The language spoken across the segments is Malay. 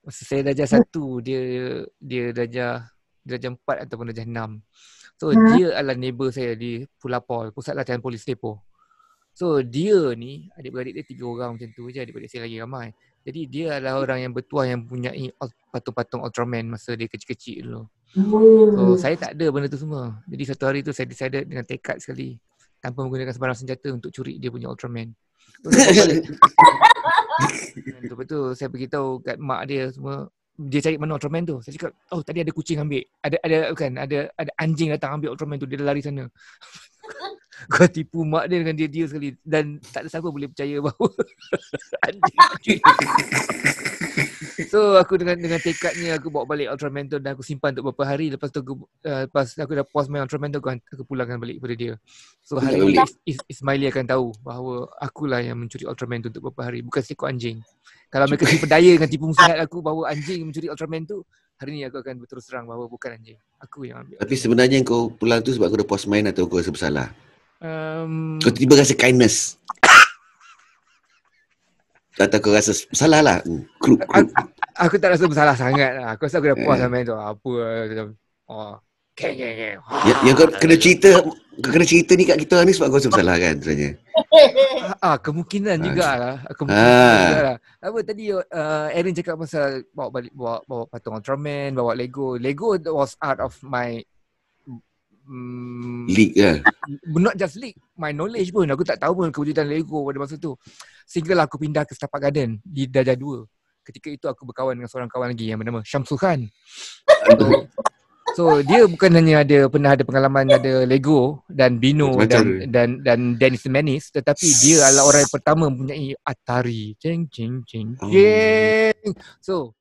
Masa saya darjah 1, dia darjah 4 ataupun darjah 6. So dia adalah neighbor saya di Pulapol, Pusat Latihan Polis Depot. So dia ni, adik-beradik dia 3 orang macam tu je, adik-beradik saya lagi ramai. Jadi dia adalah orang yang bertuah yang mempunyai patung-patung Ultraman masa dia kecil-kecil dulu. So saya tak ada benda tu semua. Jadi satu hari tu saya decided dengan tekad sekali, tanpa menggunakan sebarang senjata, untuk curi dia punya Ultraman. So saya bawa balik. Lepas tu saya beritahu kat mak dia semua. Dia cari mana Ultraman tu. Saya cakap, oh tadi ada kucing ambil. Ada anjing datang ambil Ultraman tu. Dia dah lari sana. Kau tipu mak dia dengan dia sekali. Dan tak ada siapa boleh percaya bahawa anjing. So aku dengan tekadnya aku bawa balik Ultraman tu dan aku simpan untuk beberapa hari. Lepas tu lepas aku dah pause main Ultraman tu, aku pulangkan balik kepada dia. So hari ni Ismaili akan tahu bahawa akulah yang mencuri Ultraman tu untuk beberapa hari, bukan seekor anjing. Kalau mereka diperdaya dengan tipu muslihat aku bahawa anjing mencuri Ultraman tu, hari ni aku akan berterus terang bahawa bukan anjing, aku yang ambil. Tapi sebenarnya kau pulang tu sebab kau dah pause main atau kau rasa bersalah? Kau tiba rasa kindness atau kau rasa bersalah lah? Aku tak rasa bersalah sangat lah. Aku rasa aku dah puas main tu. Apa yang kau kena cerita ni kat kita ni sebab kau rasa bersalah kan sebenarnya? Kemungkinan jugalah. Apa tadi Erin cakap pasal bawa patung Ultraman, bawa Lego. Lego was out of my league lah. Not just league, my knowledge pun. Aku tak tahu pun kewujudan Lego pada masa tu. Sehinggalah aku pindah ke Setapak Garden di darjah 2. Ketika itu aku berkawan dengan seorang kawan lagi yang bernama Syamsul Khan. So dia bukan hanya pernah ada pengalaman ada Lego dan Bino dan Dennis the Menace, tetapi dia adalah orang yang pertama mempunyai Atari. Jeng. So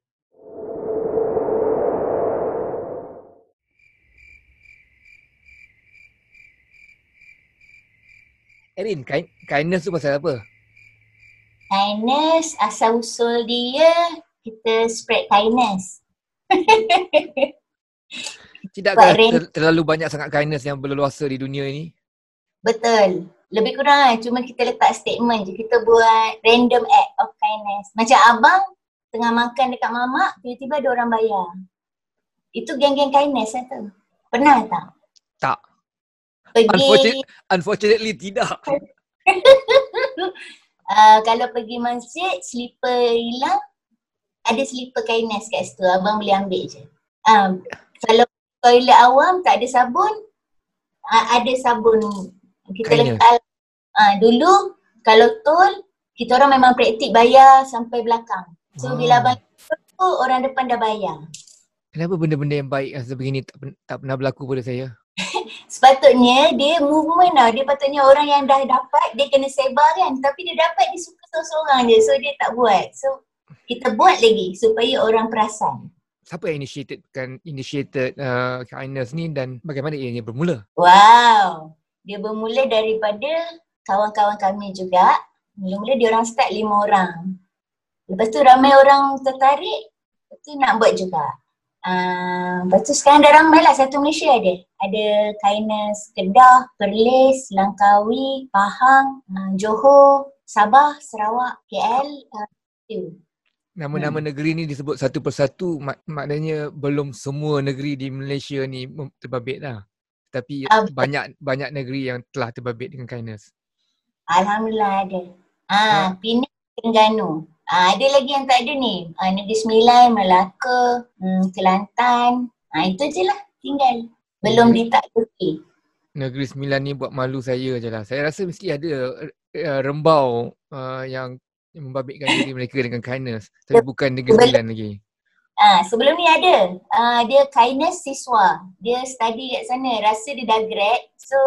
Erin, kindness tu pasal apa? Kindness, asal usul dia kita spread kindness. Tidakkah terlalu banyak sangat kindness yang berleluasa di dunia ini? Betul. Lebih kurang cuma kita letak statement je. Kita buat random act of kindness. Macam abang tengah makan dekat mamak, tiba-tiba ada orang bayar. Itu geng-geng kindness lah tu. Pernah tak? Tak. Pergi... Unfortunately tidak. Kalau pergi masjid, slipper hilang, ada slipper kindness kat situ. Abang boleh ambil je. Kalau toilet awam tak ada sabun, ada sabun. Kita letak. Dulu kalau tol, kita orang memang praktik bayar sampai belakang. So bila abang tu, orang depan dah bayar. Kenapa benda-benda yang baik sebegini tak pernah berlaku pada saya? Sepatutnya dia movement lah. Dia patutnya orang yang dah dapat, dia kena sebar kan. Tapi dia dapat, dia suka seorang-seorang je. So dia tak buat. So kita buat lagi supaya orang perasan. Siapa yang initiated kindness ni dan bagaimana ianya bermula? Wow. Dia bermula daripada kawan-kawan kami juga. Mula-mula dia orang start 5 orang. Lepas tu ramai orang tertarik. Lepas tu nak buat juga. Lepas tu sekarang dah ramai lah, satu Malaysia ada. Ada kindness Kedah, Perlis, Langkawi, Pahang, Johor, Sabah, Sarawak, KL. Nama-nama negeri ni disebut satu persatu, maknanya belum semua negeri di Malaysia ni terbabit lah. Tapi banyak negeri yang telah terbabit dengan kindness. Alhamdulillah ada. Penang, Terengganu. Ada lagi yang tak ada ni. Negeri Sembilan, Melaka, Kelantan. Itu je lah tinggal. Belum ditakluki. Negeri Sembilan ni buat malu saya je lah. Saya rasa mesti ada rembau yang membabitkan diri mereka dengan kindness. Tapi bukan Negeri Sembilan lagi. Sebelum ni ada. Dia kindness siswa. Dia study kat sana. Rasa dia dah grad. So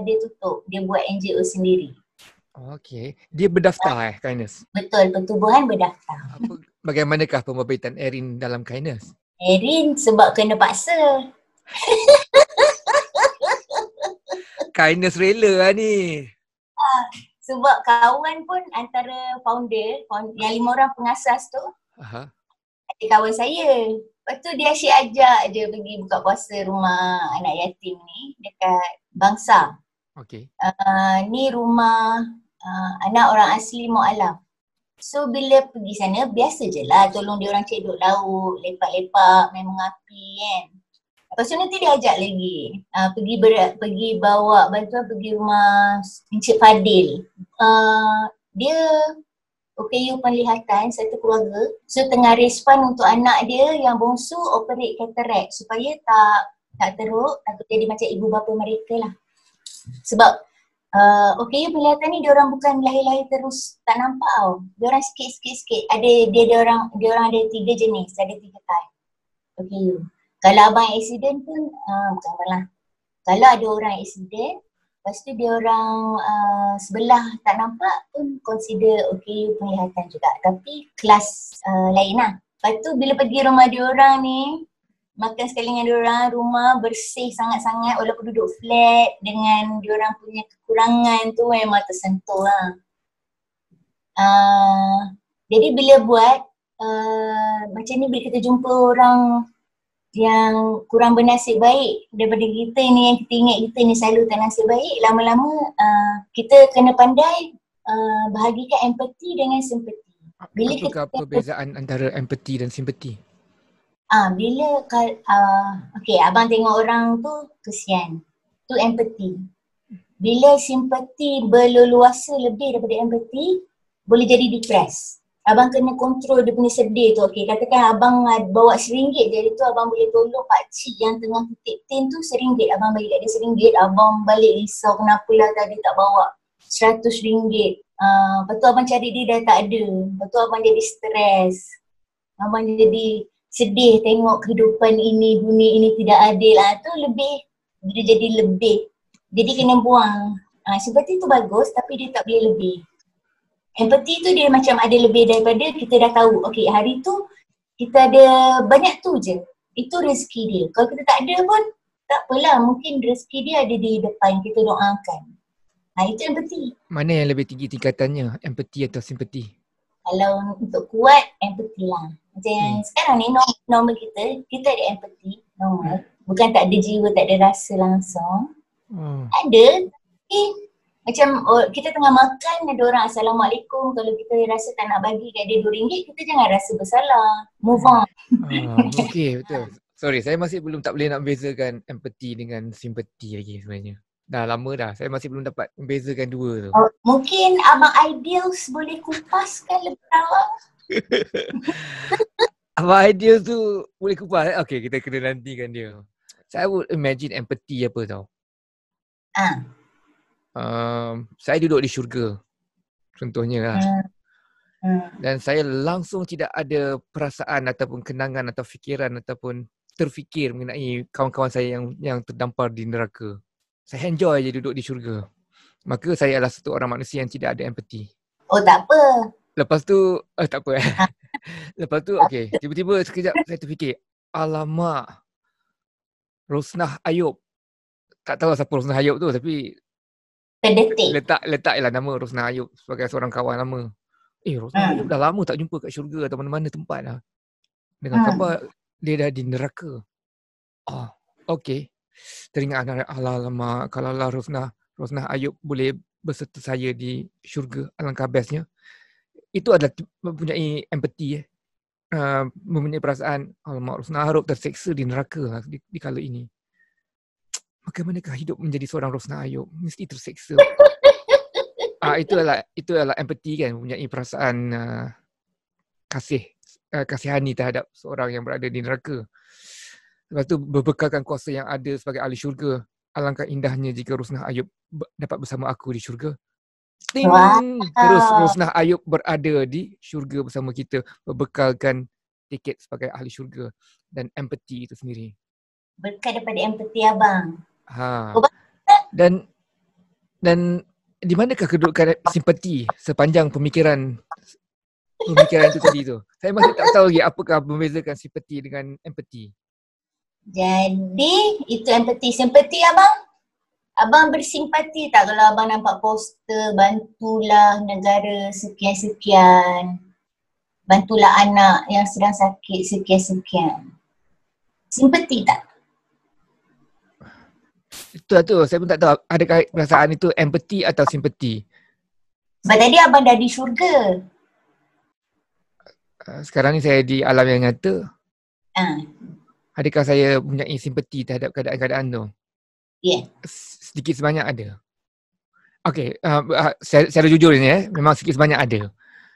dia tutup. Dia buat NGO sendiri. Okay. Dia berdaftar kindness? Betul. Pertubuhan berdaftar. Bagaimanakah pembabitan Erin dalam kindness? Erin sebab kena paksa. Kindness rela lah ni. Sebab kawan pun antara founder yang 5 orang pengasas tu. Ada kawan saya. Lepas tu dia asyik ajak je pergi buka puasa rumah anak yatim ni dekat Bangsa. Okay. Ni rumah anak orang asli Mu'alaf. So bila pergi sana biasa je lah tolong dia orang cedok laut, lepak-lepak, main mengapi kan. Lepas tu nanti dia ajak lagi pergi bawa bantuan pergi rumah Encik Fadil. Dia OKU penglihatan satu keluarga. So tengah respon untuk anak dia yang bongsu operate cataract supaya tak teruk, takut jadi macam ibu bapa mereka lah. Sebab OKU penglihatan ni diorang bukan lahir-lahir terus tak nampak tau. Diorang sikit-sikit. Diorang ada 3 jenis, ada 3 type OKU. Kalau abang accident pun bukan abang lah. Kalau ada orang accident, lepas tu diorang sebelah tak nampak pun consider OKU penglihatan juga. Tapi kelas lain lah. Lepas tu bila pergi rumah diorang ni, makan sekali dengan diorang, rumah bersih sangat-sangat walaupun duduk flat dengan diorang punya kekurangan tu memang tersentuh lah. Jadi bila buat macam ni, bila kita jumpa orang yang kurang bernasib baik daripada kita ni, yang kita ingat kita ni selalu tak nasib baik, lama-lama kita kena pandai bahagikan empati dengan simpati. Apakah perbezaan antara empati dan simpati? Bila abang tengok orang tu kesian, tu empati. Bila simpati berleluasa lebih daripada empati, boleh jadi depress. Abang kena kontrol dia punya sedih tu. Okay, katakan abang bawa RM1 je, tu abang boleh tolong pakcik yang tengah kutip tin tu RM1. Abang bagi kat dia RM1, abang balik risau kenapalah tadi tak bawa RM100. Lepas tu abang cari dia dah tak ada. Lepas tu abang jadi stres. Abang jadi sedih tengok kehidupan ini, dunia ini tidak adil. Tu lebih, dia jadi lebih. Jadi kena buang. Seperti tu bagus tapi dia tak boleh lebih. Empati tu dia macam ada lebih daripada kita dah tahu. Okay, hari tu kita ada banyak tu je. Itu rezeki dia. Kalau kita tak ada pun tak apalah. Mungkin rezeki dia ada di depan, kita doakan. Itu empati. Mana yang lebih tinggi tingkatannya? Empati atau simpati? Kalau untuk kuat, empati lah. Macam sekarang ni normal kita ada empati, normal. Bukan tak ada jiwa, tak ada rasa langsung. Ada. Macam kita tengah makan, ada orang Assalamualaikum. Kalau kita rasa tak nak bagi kat dia RM2, kita jangan rasa bersalah. Move on. Okay, betul. Sorry, saya masih belum tak boleh nak bezakan empati dengan simpati lagi sebenarnya. Dah lama dah, saya masih belum dapat membezakan dua tu. Mungkin Abang Ideals boleh kupaskan lebih awal. Abang Ideals tu boleh kupas? Okay, kita kena nantikan dia. Saya would imagine empati apa tau. Saya duduk di syurga, contohnya lah. Dan saya langsung tidak ada perasaan ataupun kenangan atau fikiran ataupun terfikir mengenai kawan-kawan saya yang terdampar di neraka. Saya enjoy je duduk di syurga. Maka saya adalah satu orang manusia yang tidak ada empati. Oh tak apa. Lepas tu, tak apa. Lepas tu, okay, tiba-tiba sekejap saya terfikir, alamak, Rosnah Ayub. Tak tahu siapa Rosnah Ayub tu, tapi letaklah nama Rosnah Ayub sebagai seorang kawan lama. Rosnah Ayub dah lama tak jumpa kat syurga atau mana-mana tempat lah. Dengan khabar dia dah di neraka. Okay. Teringat alamak, kalau lah Rosnah Ayub boleh berserta saya di syurga, alangkah bestnya. Itu adalah mempunyai empati. Mempunyai perasaan, alamak, Rosnah Ayub terseksa di neraka lah, di kala ini. Bagaimanakah hidup menjadi seorang Rosnah Ayub? Mesti terseksa. Itu adalah empati kan, mempunyai perasaan kasihani terhadap seorang yang berada di neraka. Lepas tu berbekalkan kuasa yang ada sebagai ahli syurga. Alangkah indahnya jika Rosnah Ayub dapat bersama aku di syurga. Terus Rosnah Ayub berada di syurga bersama kita, berbekalkan tiket sebagai ahli syurga dan empati itu sendiri. Berkat daripada empati abang. Dan di manakah kedudukan simpati sepanjang pemikiran itu tadi tu? Saya masih tak tahu lagi apakah membezakan simpati dengan empati. Jadi itu empati. Simpati abang bersimpati tak kalau abang nampak poster bantulah negara sekian-sekian, bantulah anak yang sedang sakit sekian-sekian. Simpati tak? Itu tu, saya pun tak tahu adakah perasaan itu empati atau simpati. Sebab tadi abang dah di syurga. sekarang ni saya di alam yang nyata. Ah, Adakah saya mempunyai simpati terhadap keadaan-keadaan tu? ya. Sedikit sebanyak ada. Okey, secara jujur ni memang sedikit sebanyak ada.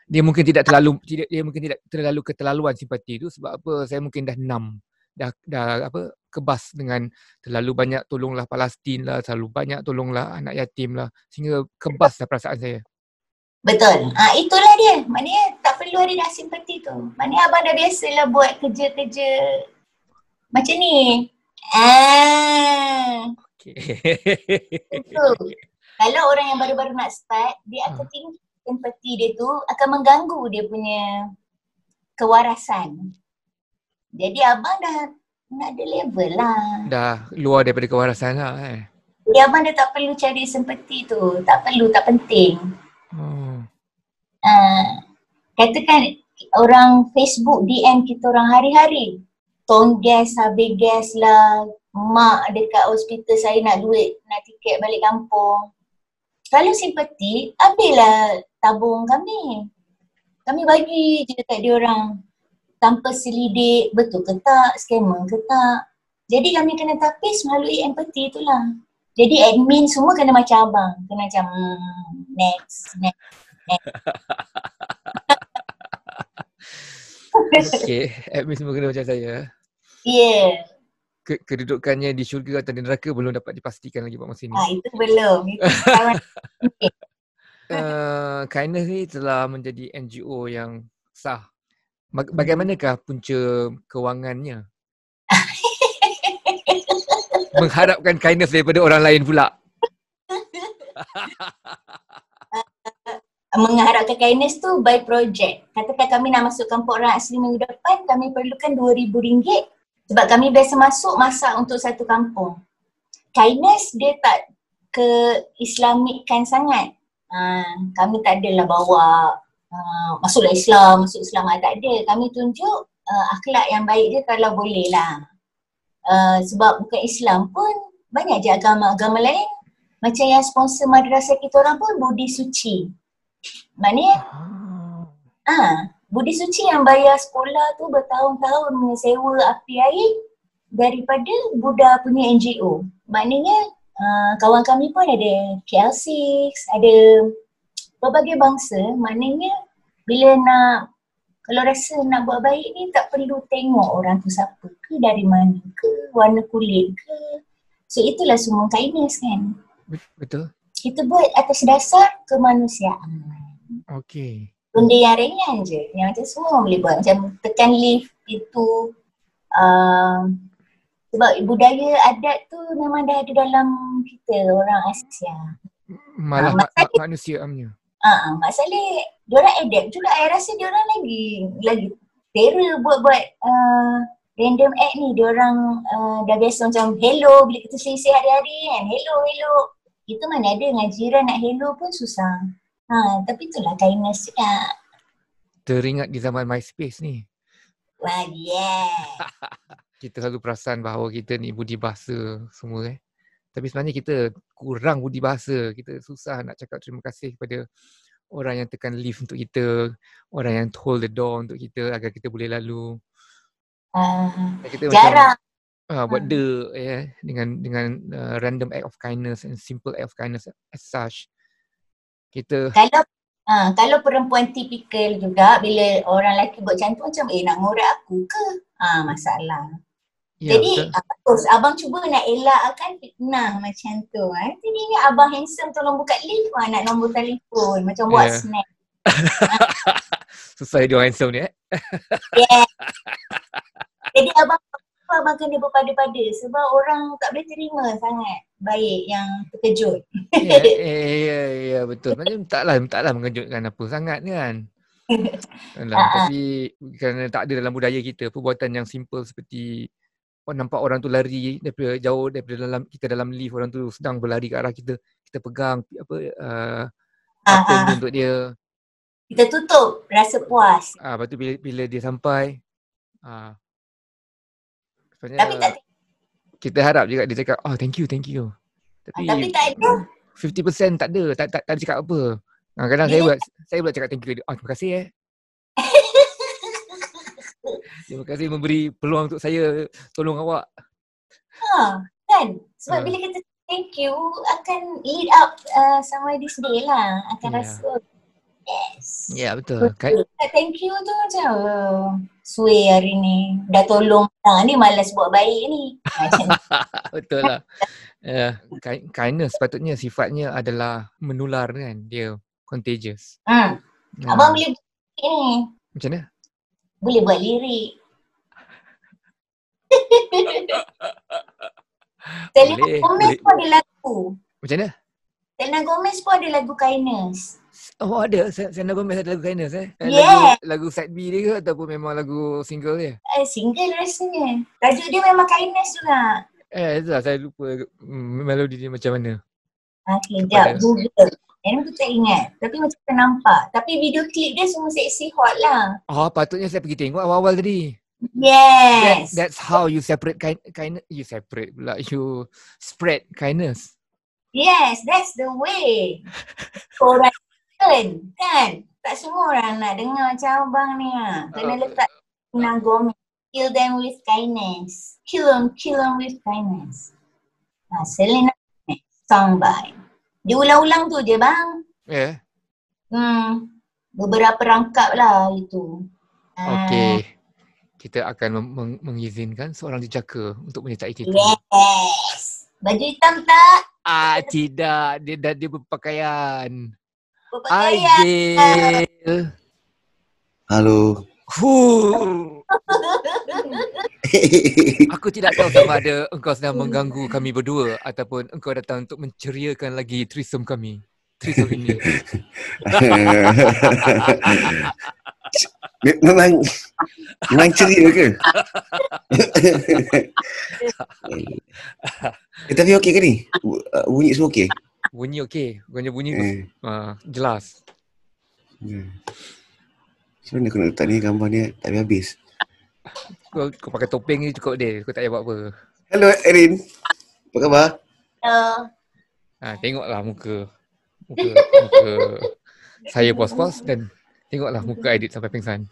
Dia mungkin tidak terlalu keterlaluan simpati tu sebab apa? Saya mungkin dah kebas dengan terlalu banyak tolonglah Palestin lah, terlalu banyak tolonglah anak yatim lah, sehingga kebas dah perasaan saya. Betul. Itulah dia. Maknanya tak perlu ada dah simpati tu. Maknanya abang dah biasalah buat kerja-kerja macam ni. Okay. Betul. Kalau orang yang baru-baru nak start, dia akan tinggi simpati dia tu akan mengganggu dia punya kewarasan. Jadi abang dah nak ada level lah. Dah luar daripada kewarasan lah Jadi abang dah tak perlu cari simpati tu. Tak perlu, tak penting. Katakan orang Facebook DM kita orang hari-hari. Tong gas, habis gas lah. Mak dekat hospital saya nak duit, nak tiket balik kampung. Kalau simpati, habislah tabung kami. Kami bagi je dekat dia orang. Tanpa selidik, betul ke tak, scammer ke tak. Jadi kami kena tapis melalui empati itulah. Jadi admin semua kena macam abang. Kena macam next. Okay, admin semua kena macam saya. Yeah. Kedudukannya di syurga atau di neraka belum dapat dipastikan lagi buat masa ni. Itu belum. Kindness ni telah menjadi NGO yang sah. Bagaimanakah punca kewangannya? Mengharapkan kindness daripada orang lain pula. Mengharapkan kindness tu by project. Katakan kami nak masuk kampung orang asli minggu depan, kami perlukan RM2,000 sebab kami biasa masak untuk satu kampung. Kindness dia tak ke-islamikkan sangat. Kami tak adalah bawa masuklah Islam, masuk Islam tak ada. Kami tunjuk akhlak yang baik je kalau boleh lah. Sebab bukan Islam pun banyak je agama-agama lain. Macam yang sponsor madrasah kita orang pun Budi Suci. Maknanya Budi Suci yang bayar sekolah tu bertahun-tahun menyewa api air daripada Buddha punya NGO. Maknanya kawan kami pun ada KL6, ada berbagai bangsa. Maknanya kalau rasa nak buat baik ni tak perlu tengok orang tu siapa ke, dari mana ke, warna kulit ke. So itulah semua kindness kan. Betul. Kita buat atas dasar kemanusiaan. Okay. Benda yang ringan je, yang macam semua orang boleh buat. Macam tekan lift itu. Sebab budaya adat tu memang dah ada dalam kita orang Asia. Malah manusia amnya. Mak Saleh, diorang adapt juga. Saya rasa diorang lagi terror buat random act ni. Diorang dah biasa macam hello, bila kita selisih hari-hari kan. Hello. Kita mana ada dengan jiran nak hello pun susah. Tapi itulah kindness juga. Teringat di zaman MySpace ni. Wah, yeah. Kita selalu perasan bahawa kita ni budi bahasa semua Tapi sebenarnya kita kurang budi bahasa. Kita susah nak cakap terima kasih kepada orang yang tekan lift untuk kita, orang yang hold the door untuk kita agar kita boleh lalu. Kita jarang. Macam buat dengan random act of kindness and simple act of kindness as such. Kita kalau perempuan tipikal juga, bila orang lelaki buat macam tu macam nak ngorak aku ke? Masalah. Ya, jadi terus abang cuba nak elakkan fitnah macam tu. Jadi ni abang handsome tolong buka lift, nak nombor telefon macam buat snap. Susah dia handsome ni Yeah. Jadi abang kena berpada-pada sebab orang tak boleh terima sangat baik yang terkejut. Ya, betul. Macam taklah mengejutkan apa sangat kan. Tapi kerana tak ada dalam budaya kita perbuatan yang simple seperti nampak orang tu lari daripada jauh daripada dalam lift, orang tu sedang berlari ke arah kita, kita pegang button untuk dia. Kita tutup rasa puas. Lepas tu bila dia sampai tapi kita harap juga dia cakap thank you. Tapi tak ada. 50% tak ada, tak ada cakap apa. Kadang-kadang saya pula cakap thank you. Terima kasih Terima kasih memberi peluang untuk saya tolong awak. Kan? Sebab bila kita thank you akan lead up sama this day lah. Akan rasa yes. Ya, betul. Thank you tu macam suai hari ni. Dah tolong. Ni malas buat baik ni. Betul lah. Kindness sepatutnya sifatnya adalah menular kan. Dia contagious. Abang boleh buat ni. Macam mana? Boleh buat lirik. Selena Gomez pun ada lagu. Macam mana? Selena Gomez pun ada lagu Kindness. Oh ada? Selena Gomez ada lagu Kindness Lagu side B dia ke ataupun memang lagu single dia? Single rasanya. Tajuk dia memang Kindness juga. Itulah saya lupa melodi dia macam mana. Okay, sekejap. Google. Yang aku tak ingat. Tapi macam ternampak. Tapi video klip dia semua seksi hot lah. Patutnya saya pergi tengok awal-awal tadi. Yes. That's how you separate kindness. You separate pula. You spread kindness. Yes, that's the way. Korang kan? Tak semua orang nak dengar macam abang ni lah. Kena letak Selena Gomez. Kill them with kindness. Kill them with kindness. Selena Gomez. Song by. Dia ulang-ulang tu je bang. Beberapa rangkap lah itu. Okay. Kita akan mengizinkan seorang jejaka untuk menyertai kita. Yes. Baju hitam tak? Tidak. Dia berpakaian. Berpakaian. Halo. Aku tidak tahu sama ada engkau sedang mengganggu kami berdua ataupun engkau datang untuk menceriakan lagi threesome kami. Threesome ini. Memang ceria ke? Tapi okey ke ni? Bunyi semua okey? Bunyi okey. Bunyi jelas. Macam mana aku nak letak ni gambar ni tak habis. Kau pakai topeng ni cukup dia. Kau tak payah buat apa. Hello Erin. Apa khabar? Hello. Tengoklah muka saya pos-pos dan tengoklah muka Aidit sampai pingsan.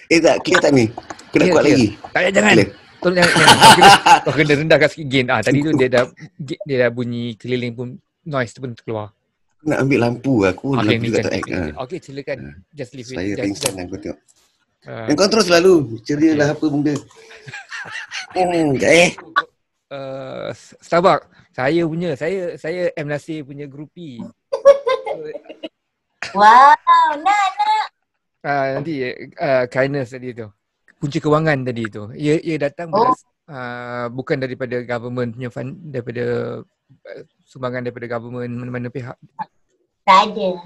Tak, clear tak ni? Aku nak kuat lagi. Tak payah, jangan. Tolong jangan. Kau kena rendahkan sikit gain. Tadi tu dia dah bunyi keliling pun, noise tu pun keluar. Aku nak ambil lampu. Aku lampu juga tak act. Okay, silakan. Just leave it. Saya pingsan aku tengok. Dan kau terus selalu ceria lah apa benda. Starbucks. Saya M. Nasir punya groupie. Wow, nak. Nanti kindness tadi tu. Kunci kewangan tadi tu. Ia datang bukan daripada government punya fund, daripada sumbangan daripada government mana-mana pihak. Tak ada.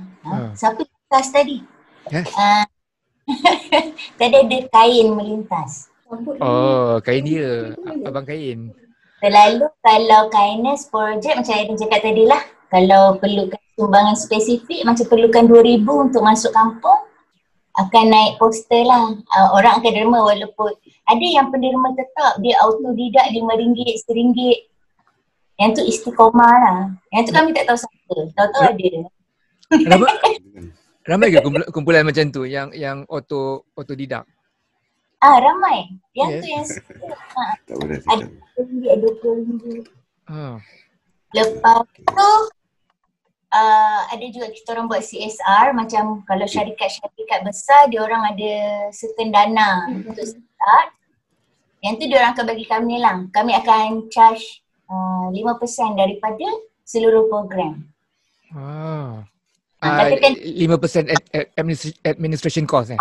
Siapa lintas tadi? Tadi ada kain melintas. Kain dia. Abang kain. Selalu kalau kindness project macam yang cakap tadi lah. Kalau perlukan sumbangan spesifik macam perlukan 2,000 untuk masuk kampung, akan naik poster lah. Orang akan derma walaupun ada yang penderma tetap dia autodidak RM5, RM1. Yang tu istiqomah lah. Yang tu kami tak tahu siapa. Tahu-tahu ada. Ramai ke kumpulan macam tu yang autodidak? Ramai. Yang tu yang ada RM20. Lepas tu ada juga kita orang buat CSR macam kalau syarikat-syarikat besar dia orang ada certain dana untuk start. Yang tu dia orang akan bagi kami lah. Kami akan charge 5% daripada seluruh program. 5% administration cost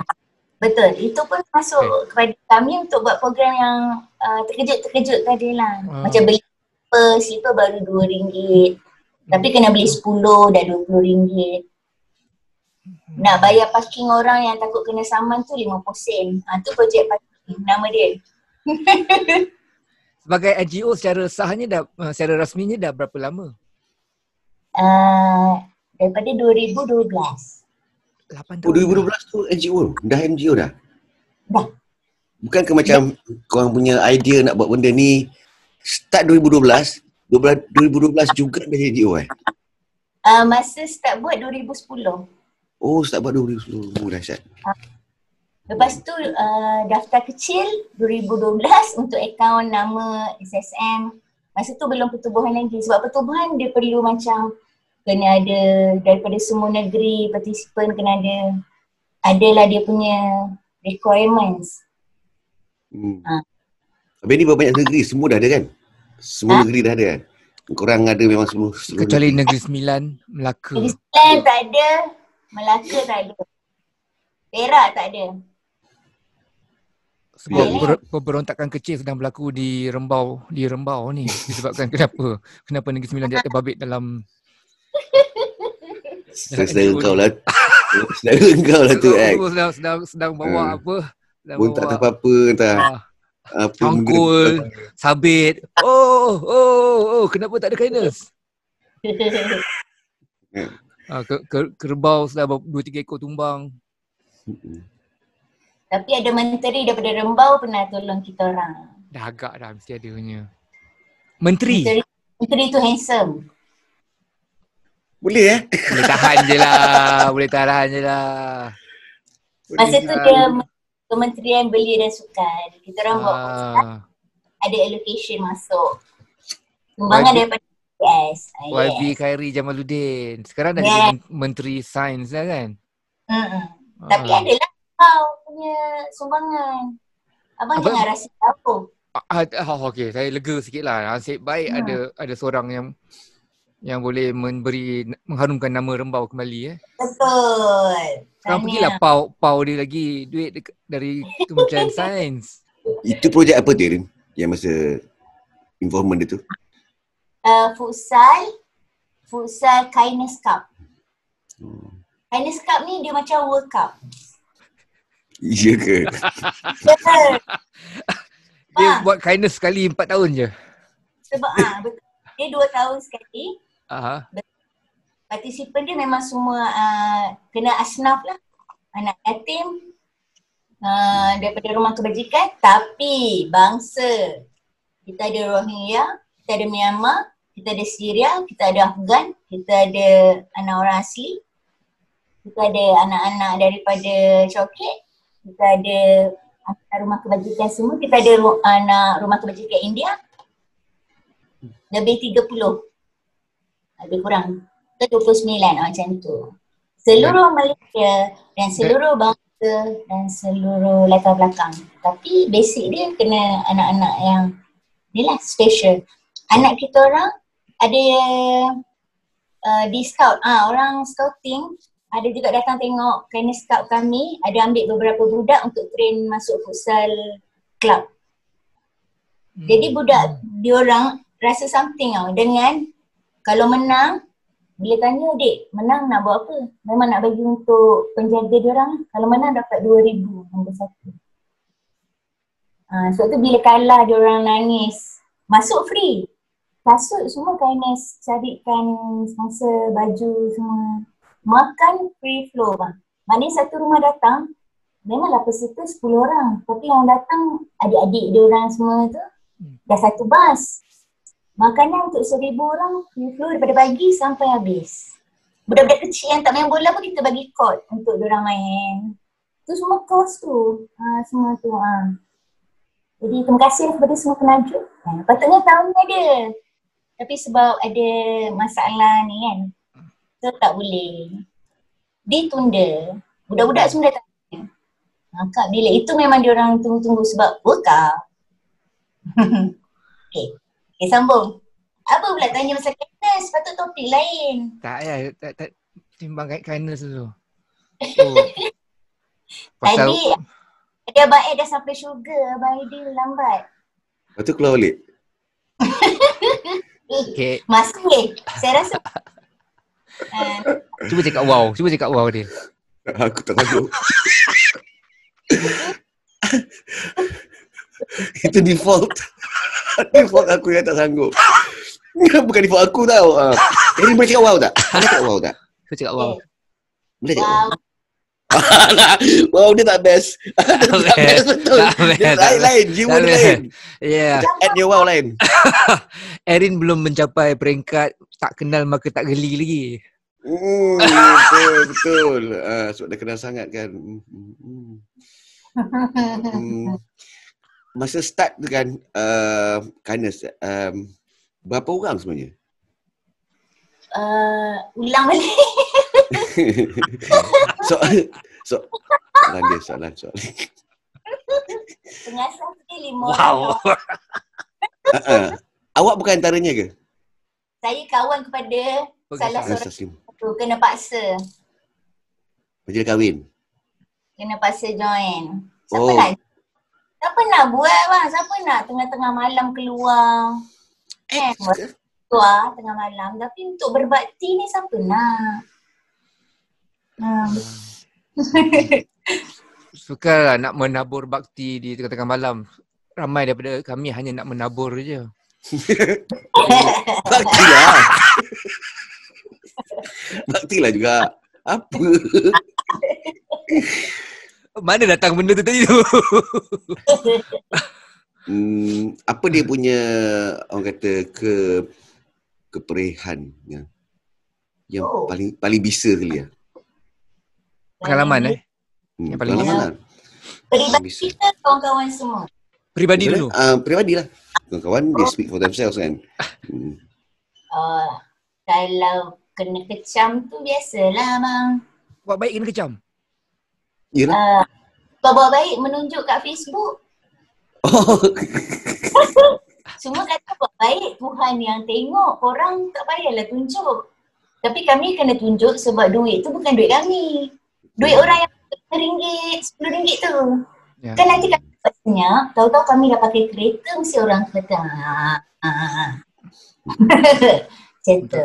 Betul. Itu pun masuk kepada kami untuk buat program yang terkejut-terkejut tadi lah. Macam beli slipper baru RM2. Tapi kena beli 10 dah RM20. Nak bayar parking orang yang takut kena saman tu 50 sen. Tu projek parking nama dia. Sebagai NGO secara sahnya secara rasminya dah berapa lama? Daripada 2012. 8 tahun. 2012 tu NGO? Dah NGO dah? Dah. Bukankah macam korang punya idea nak buat benda ni start 2012 juga dah NGO Masa start buat 2010. Oh, start buat 2010. Dahsyat. Lepas tu daftar kecil 2012 untuk akaun nama SSM. Masa tu belum pertubuhan lagi. Sebab pertubuhan dia perlu macam kena ada daripada semua negeri partisipan, kena adalah dia punya requirements. Habis ni berapa banyak negeri? Semua dah ada kan? Semua negeri dah ada kan? Korang ada memang seluruh Kecuali Negeri Sembilan, Melaka. Negeri Sembilan tak ada, Melaka tak ada, Perak tak ada. Sebab pemberontakan kecil sedang berlaku di Rembau ni. Disebabkan kenapa Negeri Sembilan dia terbabit dalam Saudara kau lah. Saudara kau lah tu sedang bawa apa? Pun tak tahu apa entah. Cangkul, sabit. Oh, kenapa tak ada kindness? Kerbau sudah 2-3 ekor tumbang. Tapi ada menteri daripada Rembau pernah tolong kita orang. Dah agak dah mesti ada punya. Menteri tu handsome. Boleh Boleh tahan je lah. Masa tu dia Kementerian Belia dan Sukan. Kita orang buat ada allocation masuk. Sumbangan daripada PS. YB Khairi Jamaluddin. Sekarang dah jadi Menteri Sains dah kan? Tapi adalah kau punya sumbangan. Abang jangan rasa apa. Okey, saya lega sikit lah. Nasib baik ada seorang yang boleh mengharumkan nama Rembau kembali. Betul. Sekarang pergilah pau dia lagi duit dari Kementerian Sains. Itu projek apa dia, Rin? Yang masa informan dia tu? Futsal Kindness Cup. Kindness Cup ni dia macam World Cup. Iya ke? Dia buat kindness sekali 4 tahun je. Sebab betul. Dia 2 tahun sekali. Partisipan dia memang semua kena asnaf lah. Anak yatim daripada rumah kebajikan, tapi bangsa. Kita ada Rohingya, kita ada Myanmar, kita ada Syria, kita ada Afghan, kita ada anak orang asli, kita ada anak-anak daripada Coket, kita ada rumah kebajikan semua, kita ada anak rumah kebajikan India. Lebih 30. Lebih kurang. Ke 29 macam tu. Seluruh Malaysia dan seluruh bangsa dan seluruh latar belakang. Tapi basic dia kena anak-anak yang ni lah special. Anak kita orang ada di scout. Orang scouting ada juga datang tengok kindness scout kami. Ada ambil beberapa budak untuk train masuk futsal club. Jadi budak diorang rasa something tau dengan kalau menang, bila tanya dek menang nak buat apa? Memang nak bagi untuk penjaga diorang. Kalau menang dapat 2,000 nombor 1. Sebab tu bila kalah diorang nangis. Masuk free. Kasut semua kindness, carikan semasa baju semua. Makan free flow bang. Maknanya satu rumah datang, memanglah peserta 10 orang. Tapi yang datang adik-adik diorang semua tu dah satu bas. Makanan untuk 1,000 orang free flow daripada pagi sampai habis. Budak-budak kecil yang tak main bola pun kita bagi court untuk diorang main. Tu semua kos tu. Semua tu. Jadi terima kasih kepada semua penajuk. Patutnya tahun ni ada. Tapi sebab ada masalah ni kan. So tak boleh. Ditunda. Budak-budak semua dah tanya. Kak bila itu memang diorang tunggu-tunggu sebab workout. Okay, sambung. Apa pula tanya pasal kindness? Patut topik lain. Tak timbang kindness tu. Tadi ada Abang Ed dah sampai sugar. Abang Ed lambat. Lepas tu keluar balik? Okay. Masih. Saya rasa Cuba cakap wow dia. Aku tak sanggup. Itu default. Default aku yang tak sanggup. Bukan default aku tau. Ini boleh cakap wow tak? Boleh cakap wow tak? Kau cakap wow. Boleh cakap wow. Wow dia tak best. Tak best betul. Dia lain. Jiwa dia lain. Yeah. Add your wow lain. Erin belum mencapai peringkat tak kenal maka tak geli lagi. Betul. Sebab dah kenal sangat kan. Masa start tu kan, Kindness, berapa orang sebenarnya? Ulang balik. Soalan. Pengasas dia 5 Wow. orang. Awak bukan antaranya ke? Saya kawan kepada salah seorang Asas 5. tu, kena paksa. Majlis kahwin. Kena paksa join. Oh. Siapa nak buat bang? Siapa nak tengah-tengah malam keluar? Keluar tengah malam. Tapi untuk berbakti ni siapa nak? Sukarlah nak menabur bakti di tengah-tengah malam. Ramai daripada kami hanya nak menabur je. Baktilah juga. Apa? Mana datang benda tu tadi tu? Apa dia punya, orang kata, keperihan yang paling bisa kali ya? Pengalaman yang paling pengalaman. Peribadi kita kawan-kawan semua. Peribadi dulu. Peribadi lah. Kawan-kawan dia speak for themselves kan. Kalau kena kecam tu biasalah bang. Buat baik kena kecam. Yalah. Buat baik menunjuk kat Facebook. Semua kata buat baik, Tuhan yang tengok, korang tak payahlah tunjuk. Tapi kami kena tunjuk sebab duit tu bukan duit kami. Duit orang yang RM5, RM10 tu. Ya. Kan nanti kami dapat senyap, tahu-tahu kami dah pakai kereta, mesti orang kata macam tu.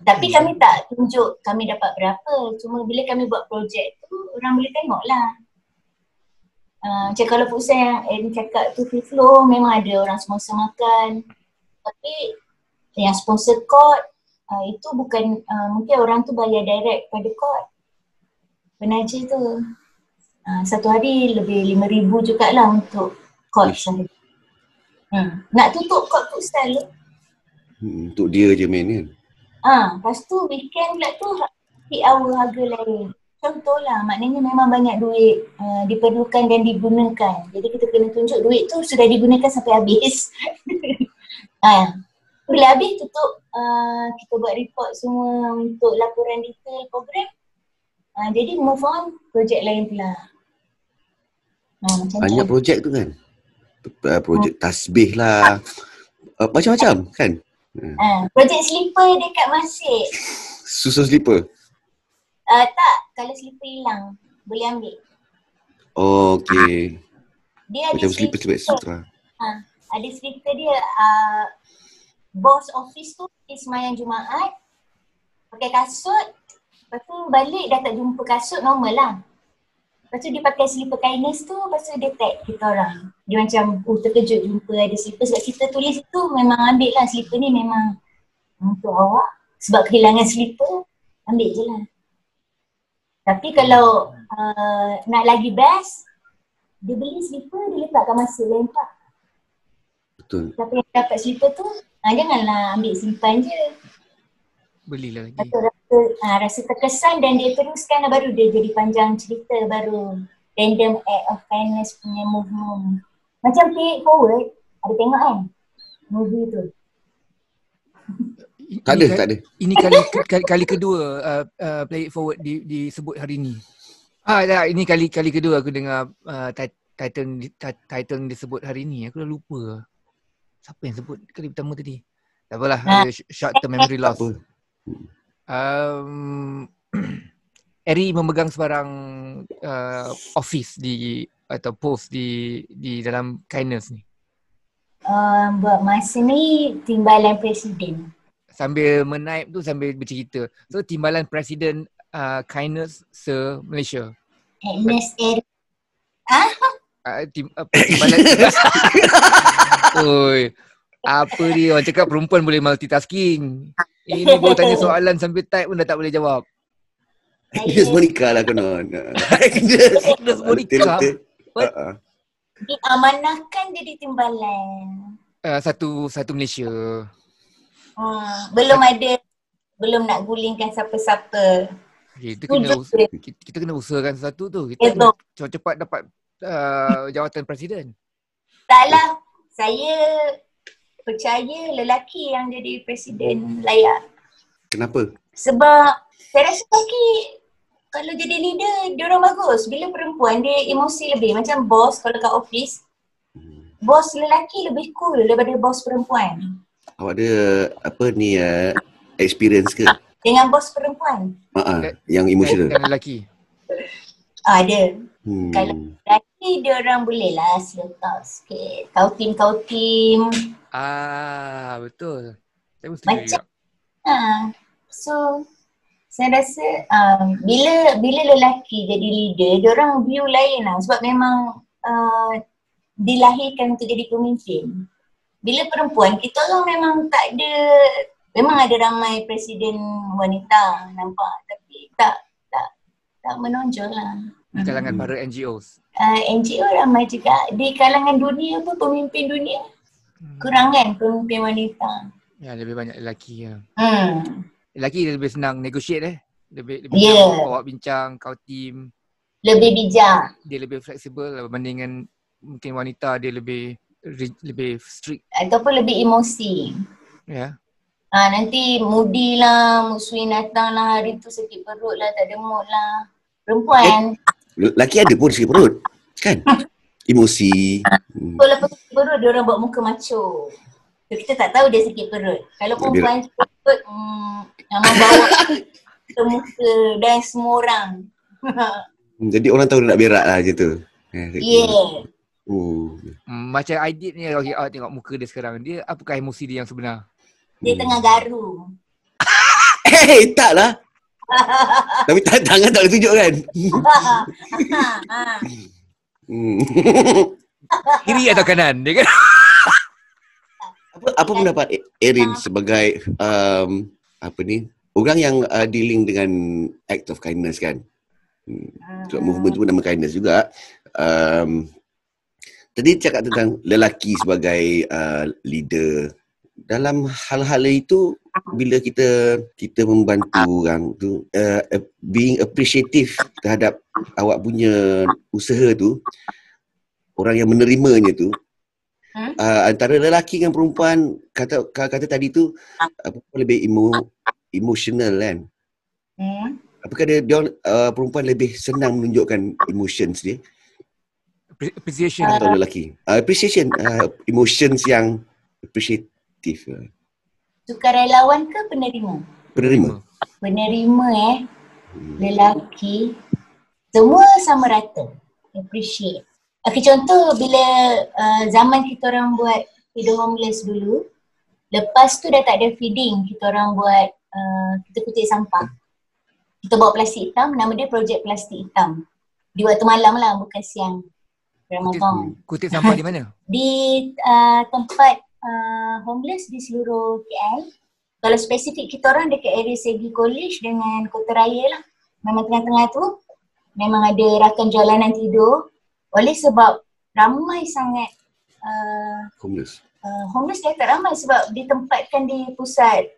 Tapi kami tak tunjuk kami dapat berapa. Cuma bila kami buat projek tu, orang boleh tengok lah. Macam kalau pusat yang Erin cakap tu free flow, memang ada orang sponsor makan. Tapi yang sponsor court, itu bukan, mungkin orang tu bayar direct pada court. Penaja tu. Satu hari lebih RM5,000 jugalah untuk court sehari. Nak tutup court tu style. Untuk dia je main kan? Lepas tu weekend pula tu peak hour harga lain. Contohlah, maknanya memang banyak duit diperlukan dan digunakan. Jadi kita kena tunjuk duit tu sudah digunakan sampai habis. Bila habis tutup, kita buat report semua untuk laporan detail program. Jadi move on, projek lain pula. Banyak projek tu kan? Projek tasbih lah. Macam-macam kan? Projek slipper dekat Masjid. Susun slipper? Tak, kalau slipper hilang boleh ambil. Okay. Dia macam ada slipper sutra. Ada slipper dia, boss office tu pergi semayang Jumaat, pakai kasut, lepas tu balik dah tak jumpa kasut, normal lah. Lepas tu dia pakai slipper Kindness tu, lepas tu dia tag kita orang. Dia macam, terkejut jumpa ada slipper sebab kita tulis tu memang ambil lah slipper ni memang untuk awak. Sebab kehilangan slipper, ambil je lah. Tapi kalau nak lagi best, dia beli slipper, dia letakkan masa lain tak. Betul. Tapi yang dapat slipper tu, janganlah ambil simpan je. Belilah lagi. Rasa terkesan dan dia teruskan baru dia jadi panjang cerita baru. Random act of kindness punya movement. Macam Pay It Forward, ada tengok kan movie tu? Tak ada. Ini kali kedua Play It Forward disebut hari ni. Ini kali kedua aku dengar title disebut hari ni. Aku dah lupa. Siapa yang sebut kali pertama tadi? Tak apalah, short term memory loss. Eri memegang sebarang office atau post di dalam Kindness ni. Buat masa ni timbalan presiden. Sambil menaip tu sambil bercerita. So timbalan presiden Kindness se-Malaysia. Agnes Eri. Timbalan Oi, apa dia orang cakap perempuan boleh multitasking. Ini baru tanya soalan sambil type pun dah tak boleh jawab. Agnes Monica lah konon. Agnes Monica. Diamanahkan jadi timbalan. Satu Malaysia. Belum nak gulingkan siapa-siapa. Kita Setuju kena ke? kita kena usahakan sesuatu tu. Kita Ya, kena betul. cepat-cepat dapat jawatan presiden. Taklah, saya percaya lelaki yang jadi presiden layak. Kenapa? Sebab saya rasa lelaki kalau jadi leader, dia orang bagus. Bila perempuan, dia emosi lebih. Macam bos kalau kat office, bos lelaki lebih cool daripada bos perempuan. Awak ada experience ke? Dengan bos perempuan, Yang emotional. Dan lelaki. ada. Kalau Hmm. lelaki, dia orang boleh lah seletak sikit. Kau tim. Betul. Saya pun setuju Macam, juga. so saya rasa bila lelaki jadi leader, dia orang view lain lah. Sebab memang dilahirkan untuk jadi pemimpin. Bila perempuan, kita orang memang tak ada, memang ada ramai presiden wanita nampak, tapi tak menonjol lah. Di kalangan para NGOs. NGO ramai juga. Di kalangan dunia pun, pemimpin dunia kurang kan pemimpin wanita. Ya, lebih banyak lelaki ya. Hmm. Lelaki dia lebih senang negotiate Lebih Ya. senang bawa bincang, kau team. Lebih bijak Dia lebih fleksibel berbandingkan mungkin wanita dia lebih strict. ataupun lebih emosi. Ya. Nanti moody lah, musuhin datang lah, hari tu sakit perut lah, tak ada mood lah. Perempuan, Laki ada pun sakit perut. Kan? Emosi. kalau sakit perut, dia orang buat muka macho. So, kita tak tahu dia sakit perut. Kalau perempuan sakit perut, memang bawa ke muka dan semua orang. Jadi orang tahu dia nak berak lah macam tu. Yeah. Macam Aidit ni kalau awak tengok muka dia sekarang, dia apakah emosi dia yang sebenar? Dia tengah garu. Tak lah. Tapi tangan tak boleh tunjuk kan? Kiri atau kanan dia kan? Apa pendapat Erin sebagai orang yang dealing dengan act of kindness kan? Sebab movement tu nama kindness juga. Tadi cakap tentang lelaki sebagai leader. Dalam hal-hal itu, bila kita membantu orang tu, being appreciative terhadap awak punya usaha tu, orang yang menerimanya tu, antara lelaki dengan perempuan, kata tadi tu lebih emotional kan. Apakah dia perempuan lebih senang menunjukkan emotions dia Appreciation. atau lelaki? Appreciation, emotions yang appreciative. Sukarelawan ke penerima? Penerima lelaki, semua sama rata. Appreciate. Okay, contoh bila zaman kita orang buat feeder homeless dulu, lepas tu dah tak ada feeding, kita orang buat kita kutip sampah. Kita bawa plastik hitam, nama dia projek plastik hitam. Di waktu malam lah, bukan siang. Ramadan. Kutip sampah di mana? Di tempat homeless di seluruh KL. Kalau spesifik kita orang dekat area Segi College dengan Kota Raya lah. Memang tengah-tengah tu memang ada rakan jalanan tidur. Oleh sebab ramai sangat homeless dah tak ramai sebab ditempatkan di pusat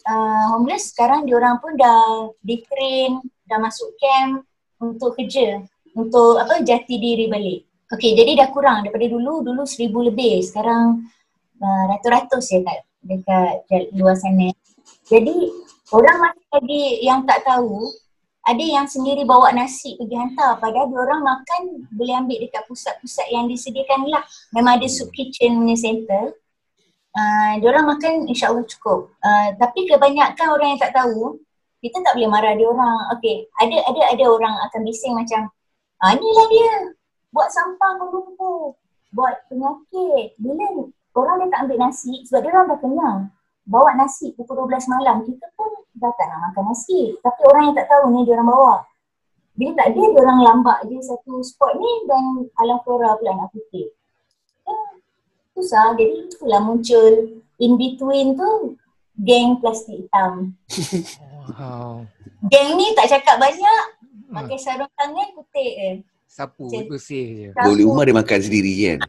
homeless. Sekarang diorang pun dah di-train, dah masuk camp untuk kerja, untuk jati diri balik. Okey, jadi dah kurang daripada dulu 1,000 lebih. Sekarang ratus-ratus dekat luar sana. Jadi orang masih lagi yang tak tahu, ada yang sendiri bawa nasi pergi hantar, padahal diorang makan boleh ambil dekat pusat-pusat yang disediakan lah. Memang ada soup kitchen punya center. Diorang makan insya-Allah cukup. Tapi kebanyakan orang yang tak tahu, kita tak boleh marah diorang. Okey, ada orang akan bising macam inilah dia, buat sampah menumpuk, buat penyakit. Bila orang dah tak ambil nasi, sebab diorang dah kenyang. Bawa nasi pukul 12 malam, kita pun dah tak nak makan nasi. Tapi orang yang tak tahu ni diorang bawa. Bila tak ada, diorang lambak je satu spot ni dan alam flora pula nak kutip. Susah, jadi itulah muncul in between tu geng plastik hitam. Wow. Geng ni tak cakap banyak, pakai sarung tangan kutip je. Sapu, bersih je. Boleh rumah dia makan sendiri kan?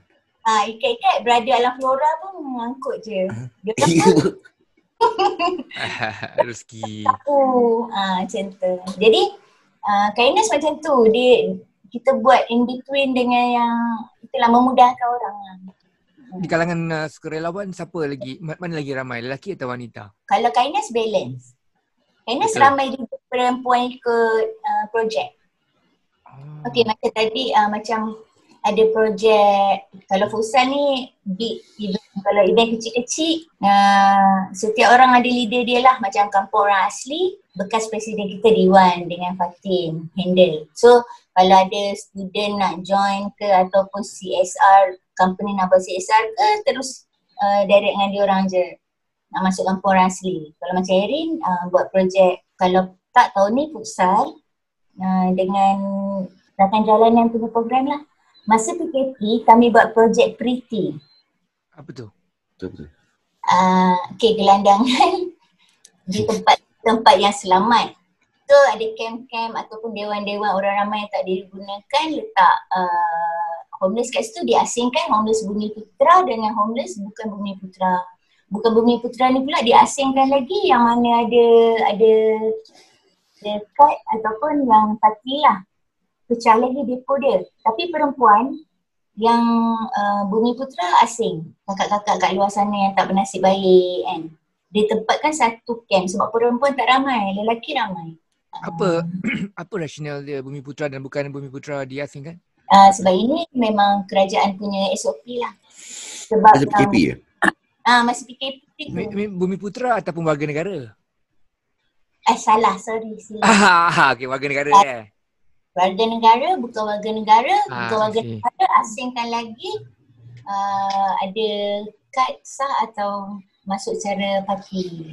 Ikat-ikat berada alam flora pun mengangkut je. Dia Rezeki. sapu, macam tu. Jadi Kindness macam tu, kita buat in between dengan yang itulah, memudahkan orang lah. Di kalangan sukarelawan siapa lagi, mana lagi ramai, lelaki atau wanita? Kalau kindness balance. Kindness Betul. ramai juga perempuan ikut projek. Okey, macam tadi macam ada projek, kalau futsal ni big event, kalau event kecil-kecil setiap orang ada leader dia lah, macam kampung orang asli, bekas presiden kita Diwan dengan Fatin handle. So kalau ada student nak join ke ataupun CSR, company nak buat CSR ke, terus direct dengan dia orang je nak masuk kampung orang asli. Kalau macam Erin buat projek, kalau tak tahu ni futsal dengan rakan jalanan punya program lah. Masa PKP kami buat projek Pretty. Apa tu? Betul. Okay, gelandangan di tempat yang selamat. So ada camp-camp ataupun dewan-dewan orang ramai yang tak digunakan, letak homeless kat situ, diasingkan homeless Bumi Putra dengan homeless bukan Bumi Putra. Bukan Bumi Putra ni pula diasingkan lagi, yang mana ada kad ataupun yang parti lah. Pecah lagi depo dia. Tapi perempuan yang Bumi Putra asing, kakak-kakak kat luar sana yang tak bernasib baik kan, ditempatkan satu camp sebab perempuan tak ramai, lelaki ramai. Apa rasional dia Bumi Putra dan bukan Bumi Putra diasingkan? Sebab ini memang kerajaan punya SOP lah. Sebab Masa PKP ya? Masa PKP tu. Bumi Putra ataupun warga negara? Salah, sorry. Okay, warga negara Warga negara, bukan warga negara, bukan warga okay. negara, asingkan lagi ada kad sah atau masuk secara parti.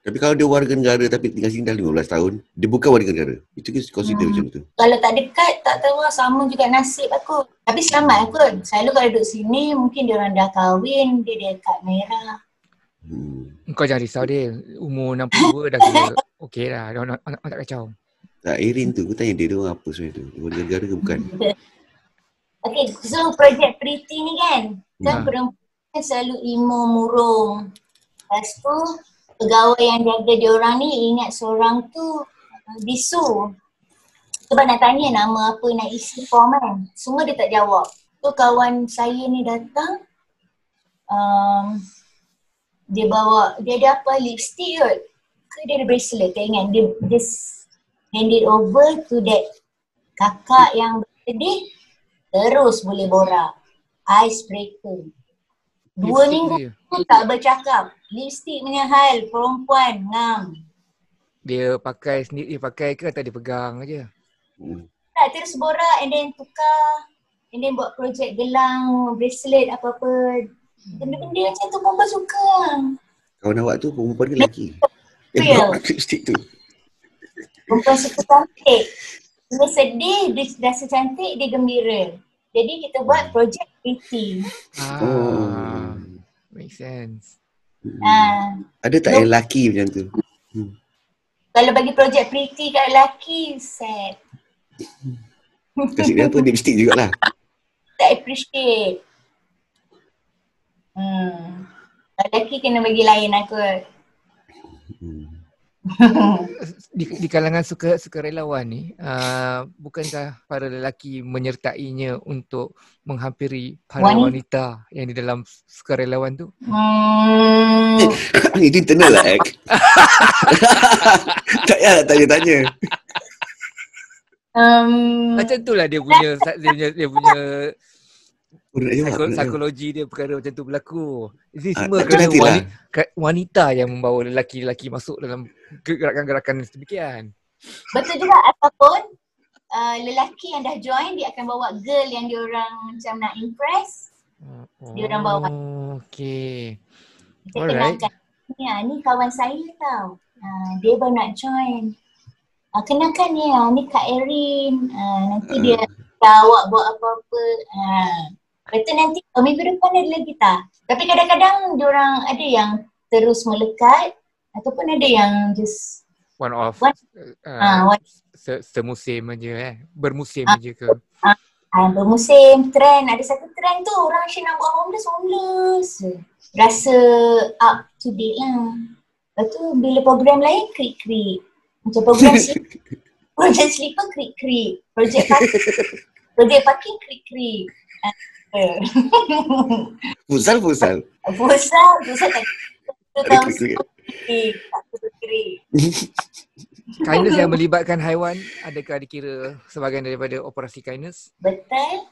Tapi kalau dia warga negara tapi tinggal sini dah 15 tahun, dia bukan warga negara. Itu ke consider macam tu? Kalau tak ada kad, tak tahu lah, sama juga nasib aku. Tapi selamat aku. Selalu kalau duduk sini, mungkin dia orang dah kahwin, dia ada kad merah. Kau jangan risau dia, umur 62 dah kira okey lah, dia orang tak kacau. Tak, Erin tu, aku tanya dia orang apa sebenarnya tu? Warga negara ke bukan? Okay, so projek Pretty ni kan perempuan selalu imo murung. Lepas tu pegawai yang jaga dia orang ni ingat seorang tu bisu. Sebab nak tanya nama apa, nak isi form kan, semua dia tak jawab. So kawan saya ni datang, dia bawa, dia ada apa, lipstick kot ke dia ada bracelet, tak ingat. Dia hand it over to that kakak yang bersedih, terus boleh borak. Icebreaker. 2 minggu tu tak bercakap. Lipstick punya hal, perempuan, ngam. Dia pakai sendiri, dia pakai ke atau dia pegang aja? Tak, terus borak and then tukar. And then buat projek gelang, bracelet, apa-apa. Benda-benda macam tu perempuan suka. Kawan awak tu perempuan ke lelaki? Real. Lipstick tu. Perempuan suka cantik. Dia sedih, dia rasa cantik, dia gembira. Jadi kita buat projek Pretty. Make sense. Ada tak yang lelaki macam tu? Kalau bagi projek Pretty kat lelaki, sad. Kasih dia apa? Lipstick jugalah. Tak appreciate. Lelaki kena bagi lain aku. Di kalangan sukarelawan ni, bukankah para lelaki menyertainya untuk menghampiri para wanita yang di dalam sukarelawan tu? Itu internal lah, Ek. Tak payah nak tanya-tanya. Macam tu lah dia punya psikologi dia, perkara macam tu berlaku. Ini semua kerana wanita yang membawa lelaki-lelaki masuk dalam gerakan-gerakan sedemikian. Betul juga, ataupun lelaki yang dah join, dia akan bawa girl yang dia orang macam nak impress. Dia orang bawa. Okay. Kita kenalkan. Ni kawan saya tau. Dia baru nak join. Kenalkan ni Kak Erin. Nanti dia awak buat apa-apa. Kata nanti minggu depan ada lagi tak? Tapi kadang-kadang diorang ada yang terus melekat ataupun ada yang just one off. Semusim aja bermusim aja ke? Bermusim, trend. Ada satu trend tu orang asyik nak buat homeless. Rasa up to date lah. Lepas tu bila program lain krik-krik. Macam program Projek sleeper krik-krik. Projek parking krik-krik. Pusal. Pusat tak Krik-krik. krik. Kindness yang melibatkan haiwan, adakah dikira sebahagian daripada operasi kindness? Betul.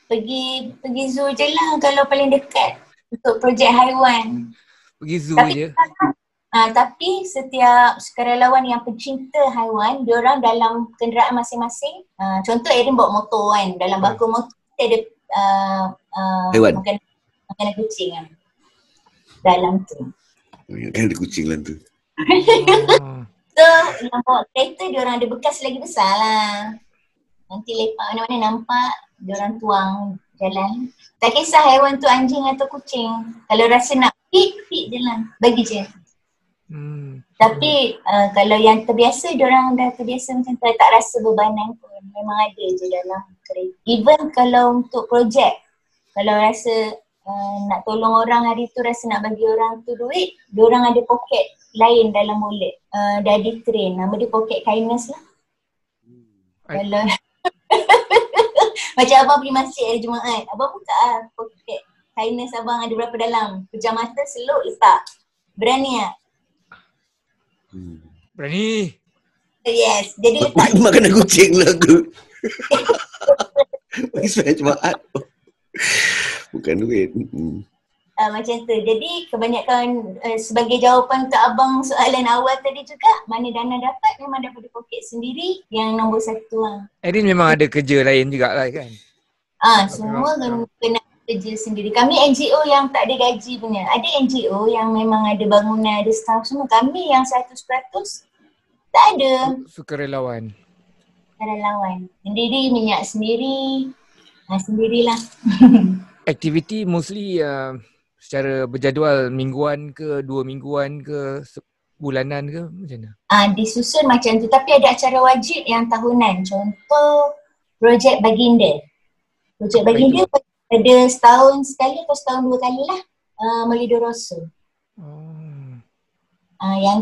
Pergi zoo je lah kalau paling dekat untuk projek haiwan. Pergi zoo je. Tapi setiap sukarelawan yang pencinta haiwan, diorang dalam kenderaan masing-masing. Contoh Erin bawa motor kan. Dalam bangku motor ada Haiwan. makanan kucing kan. Dalam tu. Kan ada kucing dalam tu. So yang bawa kereta diorang ada bekas lagi besar lah. Nanti lepak mana-mana nampak diorang tuang jalan. Tak kisah haiwan tu anjing atau kucing. Kalau rasa nak pit je lah. Bagi je. Tapi kalau yang terbiasa, diorang dah terbiasa macam tu, tak rasa bebanan pun. Memang ada je dalam kereta. Even kalau untuk projek, kalau rasa nak tolong orang hari tu, rasa nak bagi orang tu duit, diorang ada poket lain dalam mulut. Dah di-train, nama dia poket kindness lah. Kalau macam abang pergi masjid hari Jumaat, abang buka lah poket kindness abang ada berapa dalam. Pejam mata, seluk, letak. Berani tak? Berani. Yes, jadi letak. Makanan kucing lah tu. Bagi sembahyang Jumaat. Bukan duit. Macam tu. Jadi kebanyakan sebagai jawapan untuk abang soalan awal tadi juga, mana dana dapat memang daripada poket sendiri yang nombor satu lah. Erin memang ada kerja lain juga lah kan? Semua kena kerja sendiri. Kami NGO yang tak ada gaji punya. Ada NGO yang memang ada bangunan, ada staff semua. Kami yang 100% tak ada. Sukarelawan. Sukarelawan. Sendiri, minyak sendiri. Sendirilah. Aktiviti mostly secara berjadual mingguan ke, 2 mingguan ke, bulanan ke, macam mana? Disusun macam tu. Tapi ada acara wajib yang tahunan. Contoh, projek Baginda. Projek Baginda ada setahun sekali atau setahun 2 kali lah. Melidoroso. Yang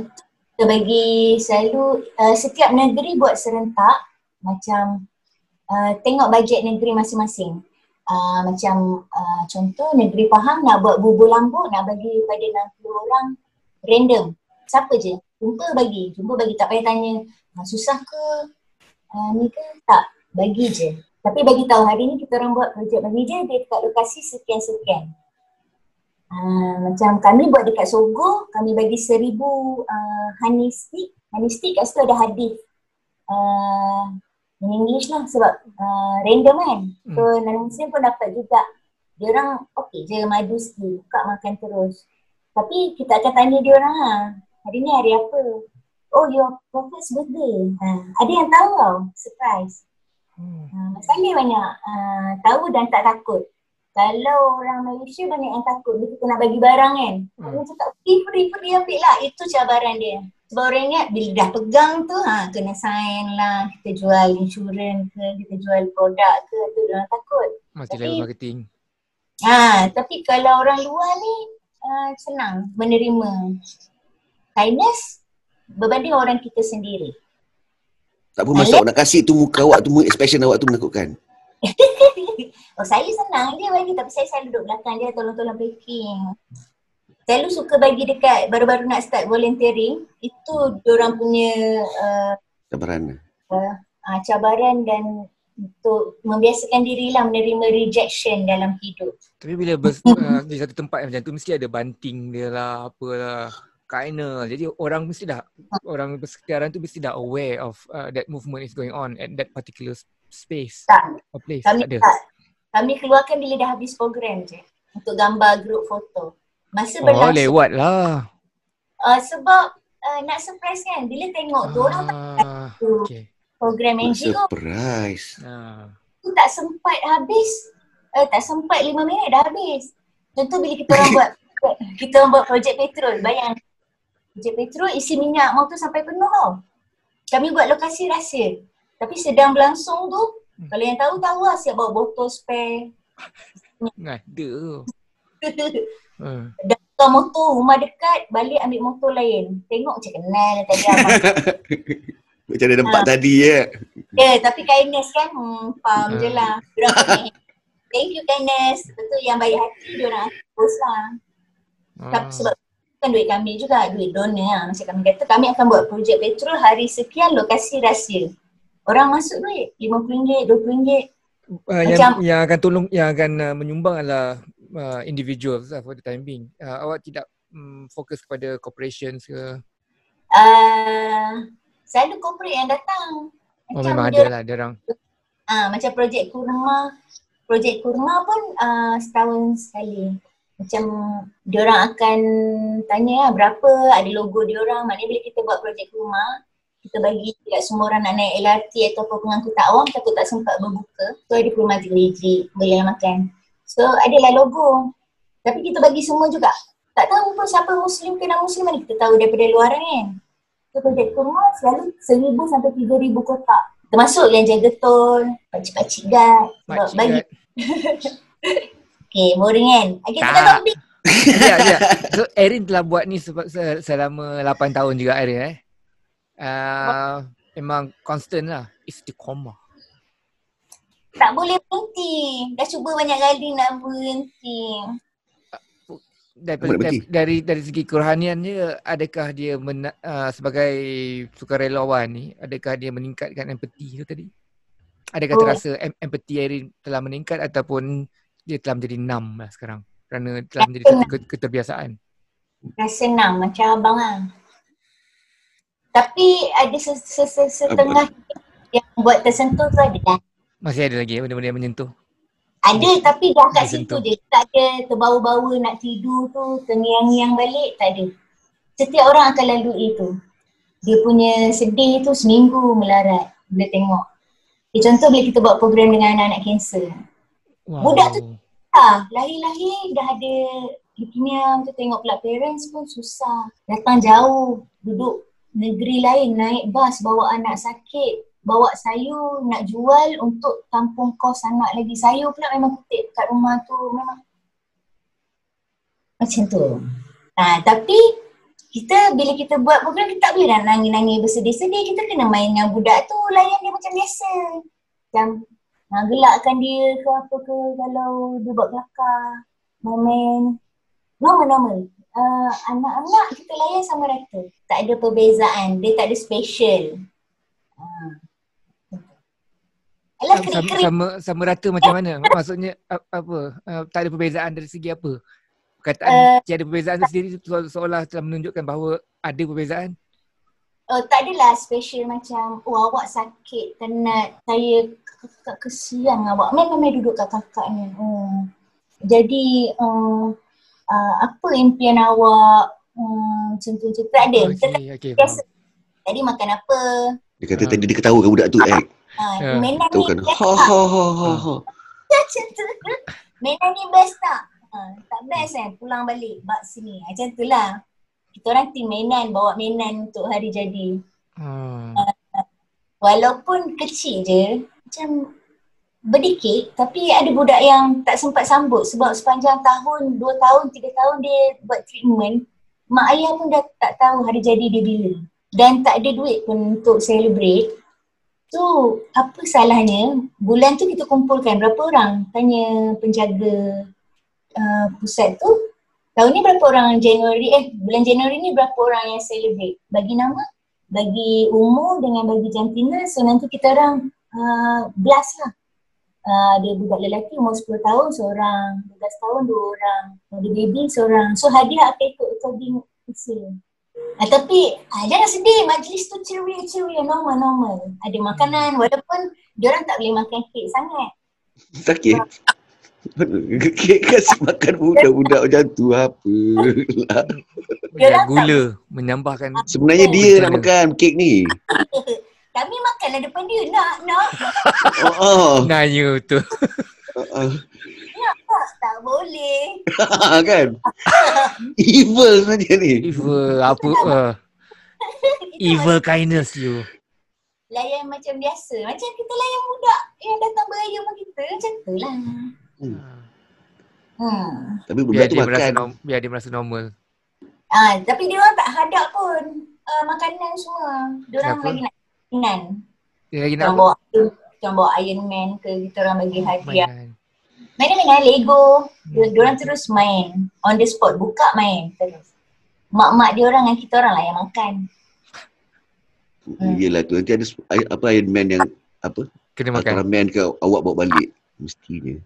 kita bagi selalu, setiap negeri buat serentak. Macam tengok bajet negeri masing-masing. Macam contoh negeri Pahang nak buat bubur lambuk, nak bagi pada 60 orang random. Siapa je? Jumpa bagi, tak payah tanya susah ke, ni ke, tak, bagi je. Tapi bagi tahu hari ni kita orang buat projek bagi je, dia dekat lokasi sekian-sekian. Macam kami buat dekat Sogo, kami bagi 1000 honey stick. Honey stick kat situ ada hadis. In English lah sebab random kan. So non-Muslim pun dapat juga. Dia orang okey je madu sikit, buka makan terus. Tapi kita akan tanya dia orang hari ni hari apa? Oh, your prophet's birthday. Ada yang tahu tau, surprise. Masalah banyak tahu dan tak takut. Kalau orang Malaysia banyak yang takut, dia nak bagi barang kan. Dia cakap free ambil lah. Itu cabaran dia. Sebab orang ingat bila dah pegang tu kena sign lah. Kita jual insurans ke, kita jual produk ke, tu orang takut. Masih level marketing. Tapi kalau orang luar ni senang menerima kindness berbanding orang kita sendiri. Tak apa masalah nak kasih tu muka awak tu, expression awak tu menakutkan. Saya senang dia bagi, tapi saya selalu duduk belakang dia tolong-tolong packing. Selalu suka bagi dekat baru-baru nak start volunteering. Itu diorang punya cabaran dan untuk membiasakan dirilah menerima rejection dalam hidup. Tapi bila di satu tempat macam tu mesti ada banting dia lah, apalah. Kinda. Jadi orang bersekitaran tu mesti dah aware of that movement is going on at that particular space or place. Kami keluarkan bila dah habis program je untuk gambar group foto. Masa berlangsung. Lewat lah. Sebab nak surprise kan. Bila tengok tu orang program NGO. Surprise. Tak sempat habis. Tak sempat 5 minit dah habis. Contoh bila kita orang buat projek petrol. Bayang. Projek petrol isi minyak motor sampai penuh tau. Kami buat lokasi rahsia. Tapi sedang berlangsung tu, kalau yang tahu lah siap bawa botol spare. Ada. Dah tukar motor, rumah dekat, balik ambil motor lain. Tengok macam kenal tadi abang. Macam ada nampak tadi ya. Tapi kindness kan, faham je lah. Diorang pakai thank you kindness. Betul yang baik hati diorang post lah. Tapi sebab bukan duit kami juga, duit donor lah. Macam kami kata, kami akan buat projek petrol hari sekian lokasi rahsia. Orang masuk duit RM50, RM20. Yang akan tolong, yang akan menyumbang adalah individuals lah for the time being. Awak tidak fokus kepada corporations ke? Selalu corporate yang datang. Macam memang ada lah dia orang. Macam projek kurma. Projek kurma pun setahun sekali. Macam diorang akan tanya berapa, ada logo diorang. Maknanya bila kita buat projek kurma, kita bagi tidak semua orang nak naik LRT ataupun pengangkutan awam, takut tak sempat berbuka. So ada kurma 3 biji, boleh makan. So adalah logo. Tapi kita bagi semua juga. Tak tahu pun siapa Muslim ke non-Muslim, mana kita tahu daripada luaran kan. So projek kurma selalu 1,000 sampai 3,000 kotak. Termasuk yang jaga tol, pakcik-pakcik guard. Bagi. Okay, boring kan? Okay, kita topik. Ya. So Erin telah buat ni selama 8 tahun juga Erin memang constant lah. Istiqomah. Tak boleh berhenti. Dah cuba banyak kali nak berhenti. Dari segi kerohaniannya, adakah dia sebagai sukarelawan ni, adakah dia meningkatkan empati tu tadi? Adakah terasa empati Erin telah meningkat ataupun dia telah menjadi numb lah sekarang kerana telah menjadi satu keterbiasaan? Rasa numb macam abang lah. Tapi ada setengah yang buat tersentuh tu ada. Masih ada lagi benda-benda yang menyentuh? Ada, tapi dah kat situ je. Tak ada terbawa-bawa nak tidur tu, terngiang-ngiang balik, tak ada. Setiap orang akan lalui itu. Dia punya sedih tu seminggu melarat bila tengok. Contoh bila kita buat program dengan anak-anak kanser. Wow. Budak tu lahir-lahir dah ada leukemia, tu tengok pula parents pun susah. Datang jauh, duduk negeri lain, naik bas, bawa anak sakit. Bawa sayur nak jual untuk tampung kos anak lagi. Sayur pula memang kutip kat rumah tu, memang macam tu. Tapi kita bila kita buat program, kita tak boleh nak nangis-nangis bersedih-sedih. Kita kena main dengan budak tu, layan dia macam biasa. Macam gelakkan dia ke apa ke kalau dia buat kelakar. Main normal. Anak-anak kita layan sama rata. Tak ada perbezaan, dia tak ada special. Sama rata macam mana? Maksudnya apa? Tak ada perbezaan dari segi apa? Perkataan tiada perbezaan tu sendiri seolah telah menunjukkan bahawa ada perbezaan. Tak adalah special macam awak sakit, tenat, saya kakak kesian awak. Memang duduk kat kakak ni. Jadi apa impian awak? Macam tu tak ada. Okay, biasa. Tadi makan apa? Dia kata tadi dia ketawa kat budak tu Mainan ni kan. best tak? Macam tu. Mainan ni best tak? Tak best kan? Pulang balik bak sini. Macam tu lah. Kita orang team mainan, bawa mainan untuk hari jadi. Walaupun kecil je, macam berdikit, tapi ada budak yang tak sempat sambut sebab sepanjang tahun, 2 tahun, 3 tahun dia buat treatment. Mak ayah pun dah tak tahu hari jadi dia bila. Dan tak ada duit pun untuk celebrate. Tu apa salahnya bulan tu kita kumpulkan berapa orang, tanya penjaga pusat tu, tahun ni berapa orang bulan Januari ni berapa orang yang celebrate, bagi nama, bagi umur dengan bagi jantina. So nanti kita orang blast lah. Ada budak lelaki umur 10 tahun seorang, 12 tahun 2 orang, ada baby seorang. So hadiah akan ikut according usia. Tapi jangan sedih, majlis tu ceria, normal. Ada makanan walaupun diorang tak boleh makan kek sangat. Sakit? Kek kasih makan budak-budak macam tu apalah. Gula menambahkan. Sebenarnya dia nak makan kek ni. Kami makanlah depan dia, nak. Nanya tu. Tak boleh. Kan? Evil saja ni. Evil apa? Evil kindness you. Layan macam biasa. Macam kita layan budak yang datang beraya sama kita. Macam tu lah. Tapi budak tu makan. Biar dia merasa normal. Tapi dia orang tak hadap pun makanan semua. Dia orang lagi nak mainan. Dia lagi Kita nak orang apa? bawa Iron Man ke, kita orang bagi hadiah. Mainan. Mainan Lego. Diorang terus main. On the spot, buka main terus. Mak-mak diorang dengan kita orang lah yang makan. Yelah tu, nanti ada apa Iron Man yang apa? Kena makan. Ultraman ke awak bawa balik. Mestinya.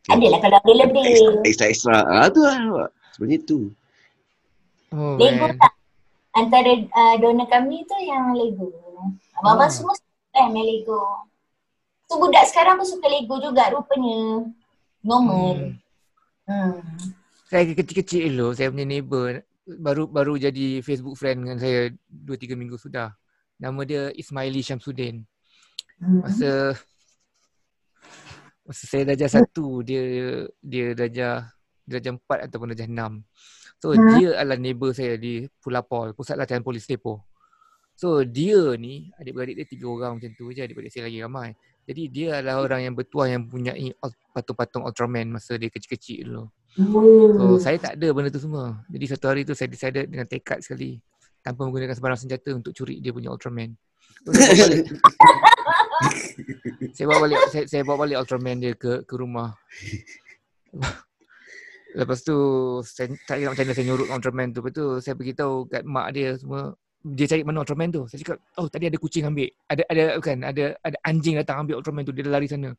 Adalah kalau ada lebih. Extra. Tu lah. Sebenarnya tu. Oh Lego man. tak? Antara donor kami tu yang Lego. Abang-abang Ah. semua suka main Lego. Tu budak sekarang pun suka Lego juga rupanya. Normal. Saya kecil-kecil dulu, saya punya neighbour baru jadi Facebook friend dengan saya 2-3 minggu sudah. Nama dia Ismaili Syamsuddin. Masa saya darjah 1, dia darjah 4 ataupun darjah 6. So dia adalah neighbour saya di Pulapol, Pusat Latihan Polis Depoh. So dia ni, adik-beradik dia 3 orang macam tu je, adik-beradik saya lagi ramai. Jadi dia adalah orang yang bertuah yang mempunyai patung-patung Ultraman masa dia kecil-kecil dulu. So saya tak ada benda tu semua. Jadi satu hari tu saya decided dengan tekad sekali, tanpa menggunakan sebarang senjata, untuk curi dia punya Ultraman. So, saya bawa balik Ultraman dia ke rumah. Lepas tu saya tak ingat macam mana saya nyurut Ultraman tu. Lepas tu saya beritahu kat mak dia semua. Dia cari mana Ultraman tu. Saya cakap, oh tadi ada kucing ambil. Ada anjing datang ambil Ultraman tu. Dia dah lari sana.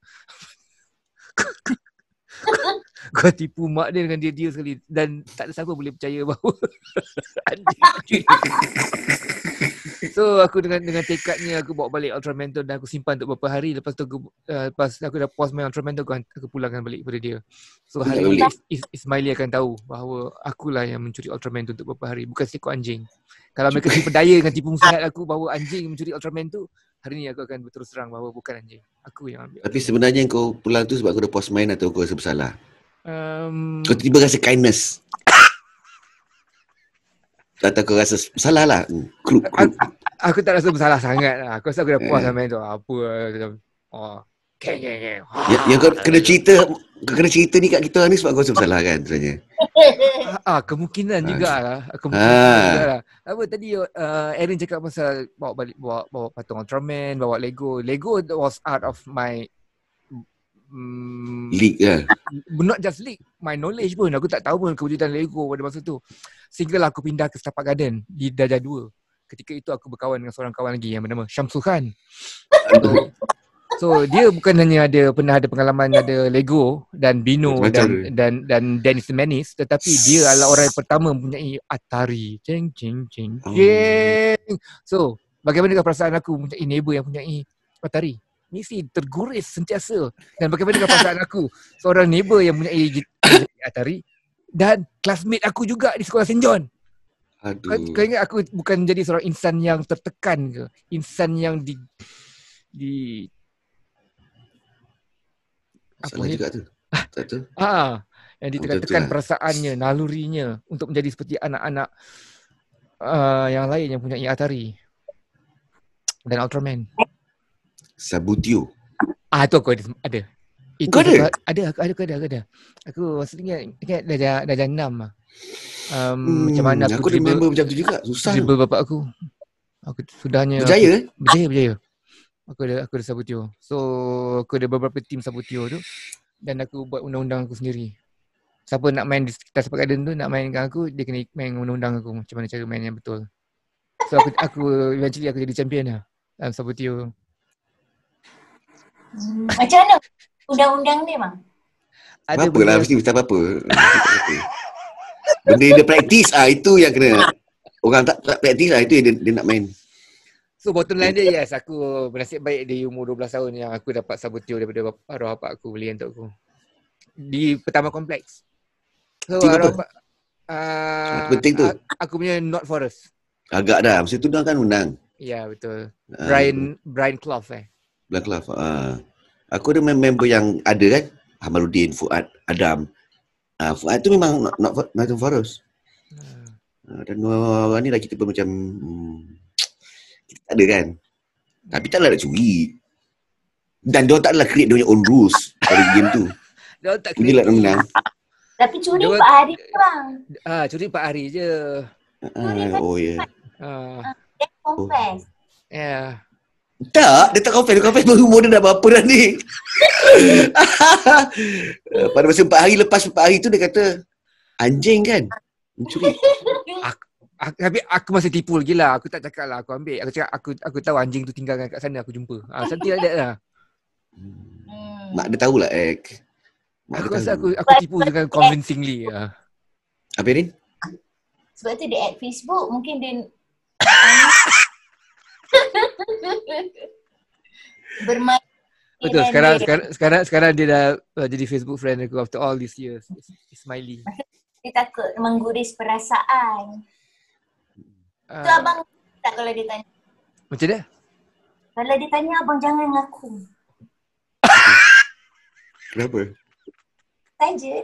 Kau tipu mak dia dengan dia sekali. Dan tak ada siapa boleh percaya bahawa anjing. So aku dengan tekadnya aku bawa balik Ultraman tu dan aku simpan untuk beberapa hari. Lepas tu lepas aku dah puas main Ultraman tu, aku pulangkan balik kepada dia. So hari ni Ismaili akan tahu bahawa akulah yang mencuri Ultraman tu untuk beberapa hari, bukan seekor anjing. Kalau mereka diperdaya dengan tipu muslihat aku bahawa anjing mencuri Ultraman tu, hari ni aku akan berterus terang bahawa bukan anjing, aku yang ambil. Tapi sebenarnya kau pulang tu sebab kau dah puas main atau kau rasa bersalah? Kau tiba rasa kindness? Atau kau rasa bersalah lah? Aku tak rasa bersalah sangat lah. Aku rasa aku dah puas main tu. Apa macam keng. Yang kau kena cerita ni kat kita ni sebab kau rasa bersalah kan sebenarnya? Kemungkinan jugalah. Jugalah. Apa tadi Erin cakap pasal bawa patung Ultraman, bawa Lego. Lego was out of my league lah. Not just league, my knowledge pun. Aku tak tahu pun kewujudan Lego pada masa tu. Sehinggalah aku pindah ke Setapak Garden di darjah 2. Ketika itu aku berkawan dengan seorang kawan lagi yang bernama Syamsul Khan. So dia bukan hanya pernah ada pengalaman ada Lego dan Bino dan Dennis the Menace, tetapi dia adalah orang yang pertama mempunyai Atari. Ceng. So bagaimanakah perasaan aku mempunyai neighbor yang mempunyai Atari? Mesti terguris sentiasa. Dan bagaimanakah perasaan aku, seorang neighbor yang mempunyai Atari dan classmate aku juga di sekolah St. John. Kau ingat aku bukan jadi seorang insan yang tertekan ke? Insan yang salah juga tu. Tak tu. Yang ditekan perasaannya, nalurinya untuk menjadi seperti anak-anak yang lain yang punya Atari dan Ultraman. Sabutio. Tu aku ada. Itu kau ada? Ada. Aku maksudnya ingat darjah 6 lah. Macam mana aku remember macam tu juga. Susah. Dribble bapak aku. Aku sudahnya berjaya. Berjaya. Aku ada Sabutio. So aku ada beberapa tim Sabutio tu dan aku buat undang-undang aku sendiri. Siapa nak main di sekitar Setapak Garden tu, nak main dengan aku, dia kena main undang-undang aku macam mana cara main yang betul. So aku eventually aku jadi champion lah dalam Sabutio. Macam mana undang-undang dia bang? Ada apa lah, mesti apa-apa. Benda dia praktis itu yang kena. Orang tak praktis itu yang dia nak main. So bottom line dia, yes, aku bernasib baik di umur 12 tahun yang aku dapat Sabutio daripada arwah bapak aku beli untuk aku. Di Pertama Kompleks. So arwah bapak penting tu. Aku punya Not Forest. Agak dah, masa tu dah kan menang. Ya, betul. Brian Clough Brian Clough. Aku ada member yang ada kan, Hamaluddin, Fuad, Adam. Fuad tu memang not Forest. Dan orang ni lah kita pun macam kita tak ada kan. Tapi taklah nak curi. Dan dia taklah create dia punya own rules pada game tu. Dia tak create. Dia lah menang. Tapi curi 4 hari bang. Curi 4 hari je. Oh ya. Dia confess. Ya. Tak, dia tak confess. Dia confess berumur dia dah berapa dah ni. Pada masa 4 hari, lepas 4 hari tu dia kata, anjing kan? Mencuri. Tapi aku masih tipu lagi lah. Aku tak cakap lah aku ambil. Aku cakap aku tahu anjing tu tinggalkan kat sana, aku jumpa. Something like that lah. Mak dia tahulah Aku rasa aku tipu dengan convincingly. Apa ni? Sebab tu dia add Facebook. Mungkin dia bermain. Betul, sekarang dia dah jadi Facebook friend aku after all these years. Smiley. Dia takut mengguris perasaan. Tu abang tak kalau dia tanya. Macam dia? Kalau dia tanya abang jangan ngaku. Kenapa? Saja.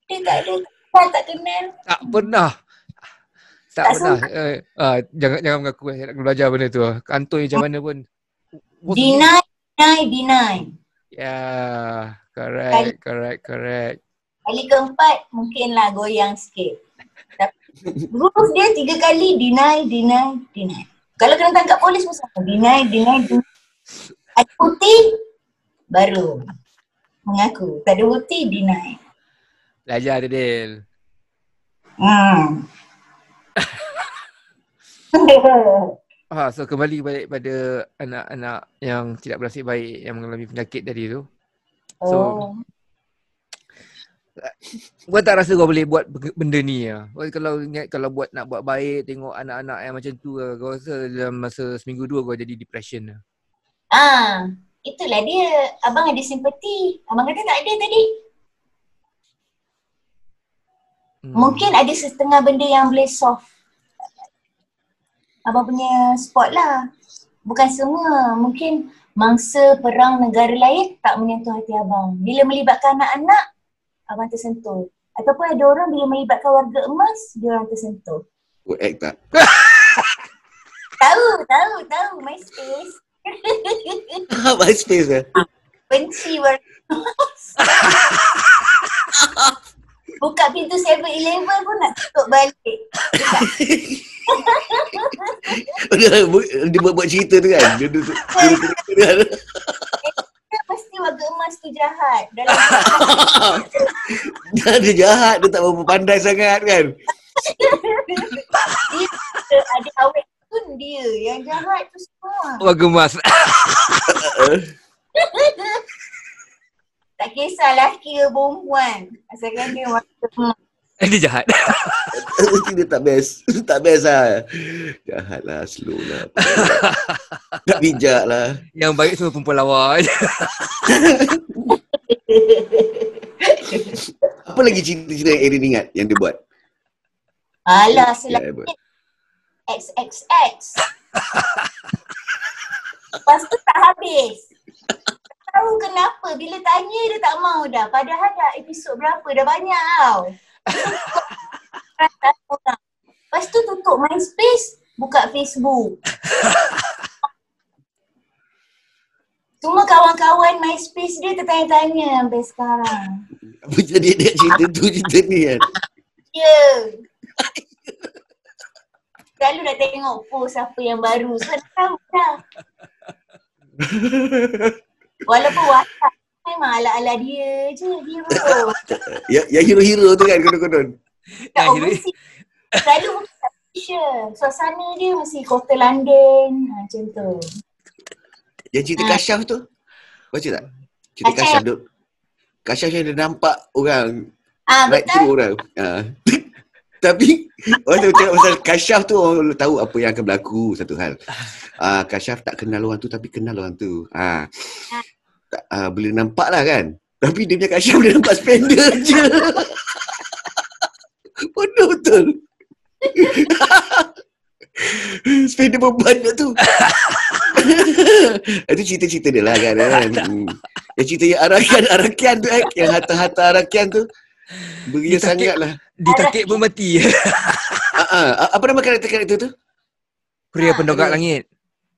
Dia tak ada, tak kenal. Tak pernah. Jangan mengaku nak belajar benda tu. Kantoi macam mana pun. Deny. Yeah, correct. Kali keempat mungkinlah goyang sikit. Tapi rules dia 3 kali deny. Kalau kena tangkap polis pun sama. Deny. Ada bukti baru mengaku. Tak ada bukti deny. Belajar dia, Del. So kembali balik pada anak-anak yang tidak bernasib baik yang mengalami penyakit tadi tu. So kau tak rasa kau boleh buat benda ni lah? Kalau nak buat baik, tengok anak-anak yang macam tu lah, kau rasa dalam masa seminggu 2 kau jadi depression lah? Itulah dia. Abang ada simpati. Abang kata tak ada tadi. Mungkin ada setengah benda yang boleh solve abang punya spot lah. Bukan semua. Mungkin mangsa perang negara lain tak menyentuh hati abang. Bila melibatkan anak-anak, abang tersentuh. Ataupun ada orang bila melibatkan warga emas, dia orang tersentuh. Act tak? Tahu. MySpace. MySpace lah. Benci warga emas. Buka pintu 7-Eleven pun nak tutup balik. Dia buat cerita tu kan? Dia pasti warga emas tu jahat. Dia jahat, dia tak berapa pandai sangat kan? Dia ada awet pun dia. Yang jahat tu semua. Warga emas. Tak kisah lelaki ke perempuan. Asalkan dia warga emas. Dia jahat. Dia tak best. Tak best lah. Jahat lah, slow lah. Tak bijak lah. Yang baik semua perempuan lawa je. Apa lagi cerita-cerita yang Erin ingat yang dia buat? Alah, selalu XXX. Lepas tu tak habis. Tahu kenapa? Bila tanya dia tak mau dah. Padahal dah episod berapa? Dah banyak tau. Lepas tu tutup MySpace, buka Facebook. Cuma kawan-kawan MySpace dia tertanya-tanya sampai sekarang. Apa jadi dia cerita ni kan? Ya. Selalu dah tengok post apa yang baru. So dah tahu dah. Walaupun WhatsApp memang ala-ala dia je, hero. Yang hero-hero tu kan konon-konon. Tak overseas. Selalu bukan kat Malaysia. Suasana dia mesti kota London. Macam tu. Yang cerita Kasyaf tu? Baca tak? Cerita Kasyaf tu. Kasyaf yang dia nampak orang right through orang. Tapi orang tu cakap pasal Kasyaf tu, orang tahu apa yang akan berlaku. Satu hal. Kasyaf tak kenal orang tu tapi kenal orang tu. Boleh nampak lah kan. Tapi dia punya Kasyaf dia nampak spender je. Bodoh betul. Spender beban tu. Itu cerita-cerita dia lah kan. Yang cerita yang Arakian tu yang harta-harta Arakian tu beria sangat lah. Ditakik pun mati. Apa nama karakter tu? Pria pendongak langit.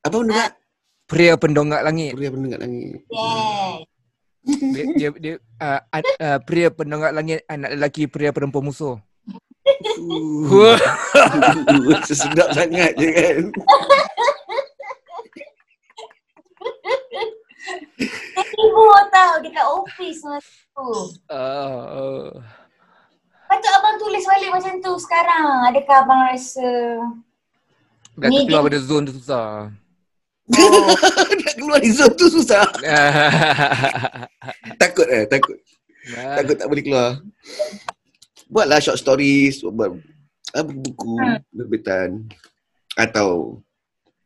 Apa pendongak? Pria pendongak langit. Pria pendongak langit. Yes. Dia pria pendongak langit, anak lelaki pria perempuan musuh. Sedap sangat je kan. Hibur tau dekat office masa tu. Patut abang tulis balik macam tu sekarang. Adakah abang rasa Dah terkeluar pada zone tu susah. Nak keluar dari zone tu susah. Takut. Takut tak boleh keluar. Buatlah short stories, buat buku terbitan atau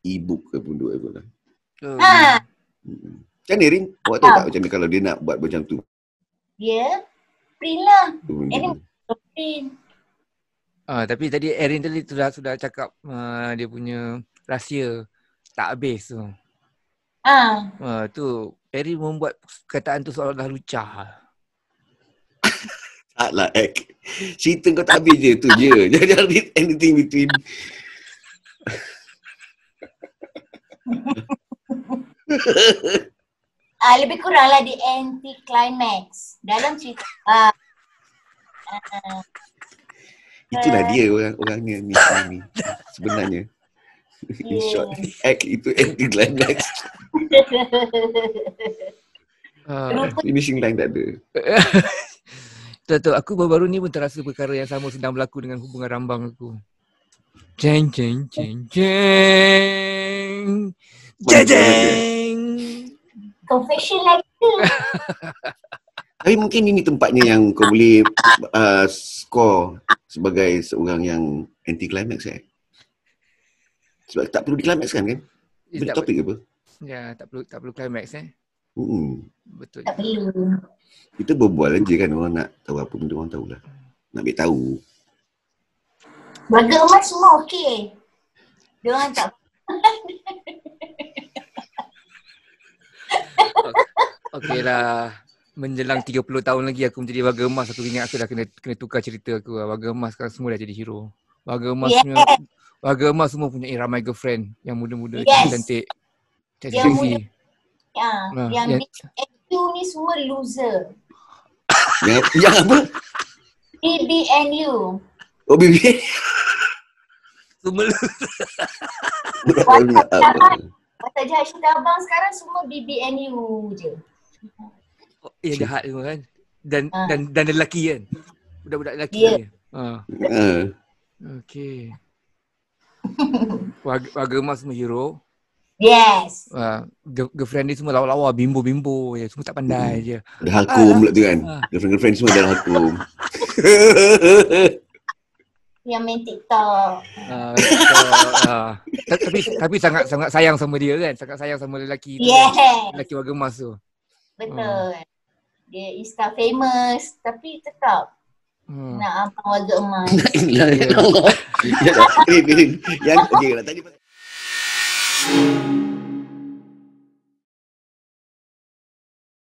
e-book ke pun dua lah. Kan ni Rin, awak tahu tak macam ni kalau dia nak buat macam tu? Ya, print lah. Print. Tapi tadi Erin tadi sudah cakap dia punya rahsia tak habis tu. Tu Erin membuat perkataan tu seolah-olah lucah. Taklah cerita kau tak habis je tu je. Jangan read anything between. Lebih kurang lah di anti-climax dalam cerita. Itulah dia orangnya ni sebenarnya. In short, act itu anti-climax. Finishing line tak ada. Betul, aku baru-baru ni pun terasa perkara yang sama sedang berlaku dengan hubungan rambang aku. Jeng jeng jeng jeng. Jeng. Confession lagi. Tapi mungkin ini tempatnya yang kau boleh score sebagai seorang yang anti-climax Sebab tak perlu di-climax kan? Benda topik apa? Ya, tak perlu climax Betul. Tak perlu. Kita berbual aja kan, orang nak tahu apa benda orang tahulah. Nak ambil tahu. Warga emas semua okey. Diorang tak. Okeylah. Menjelang 30 tahun lagi aku menjadi warga emas, aku ingat aku dah kena tukar cerita aku. Warga emas sekarang semua dah jadi hero. Warga emas semua punya ramai girlfriend yang muda-muda, cantik. Yang muda. Yang BBNU ni semua loser. Yang apa? BBNU. Oh, BBNU. Semua loser. Watak jahat cerita abang sekarang semua BBNU je. Yang jahat semua kan. Dan lelaki kan. Budak-budak lelaki ni. Okey. Warga emas semua hero. Yes. Girlfriend dia semua lawa-lawa, bimbo-bimbo je. Semua tak pandai je. Dah hakum pula tu kan. Girlfriend semua dah hakum. Yang main TikTok. Tapi sangat sayang sama dia kan. Sangat sayang sama lelaki tu. Lelaki warga emas tu. Betul. Dia Insta famous tapi tetap nak abang warga emas. Yang okey lah tadi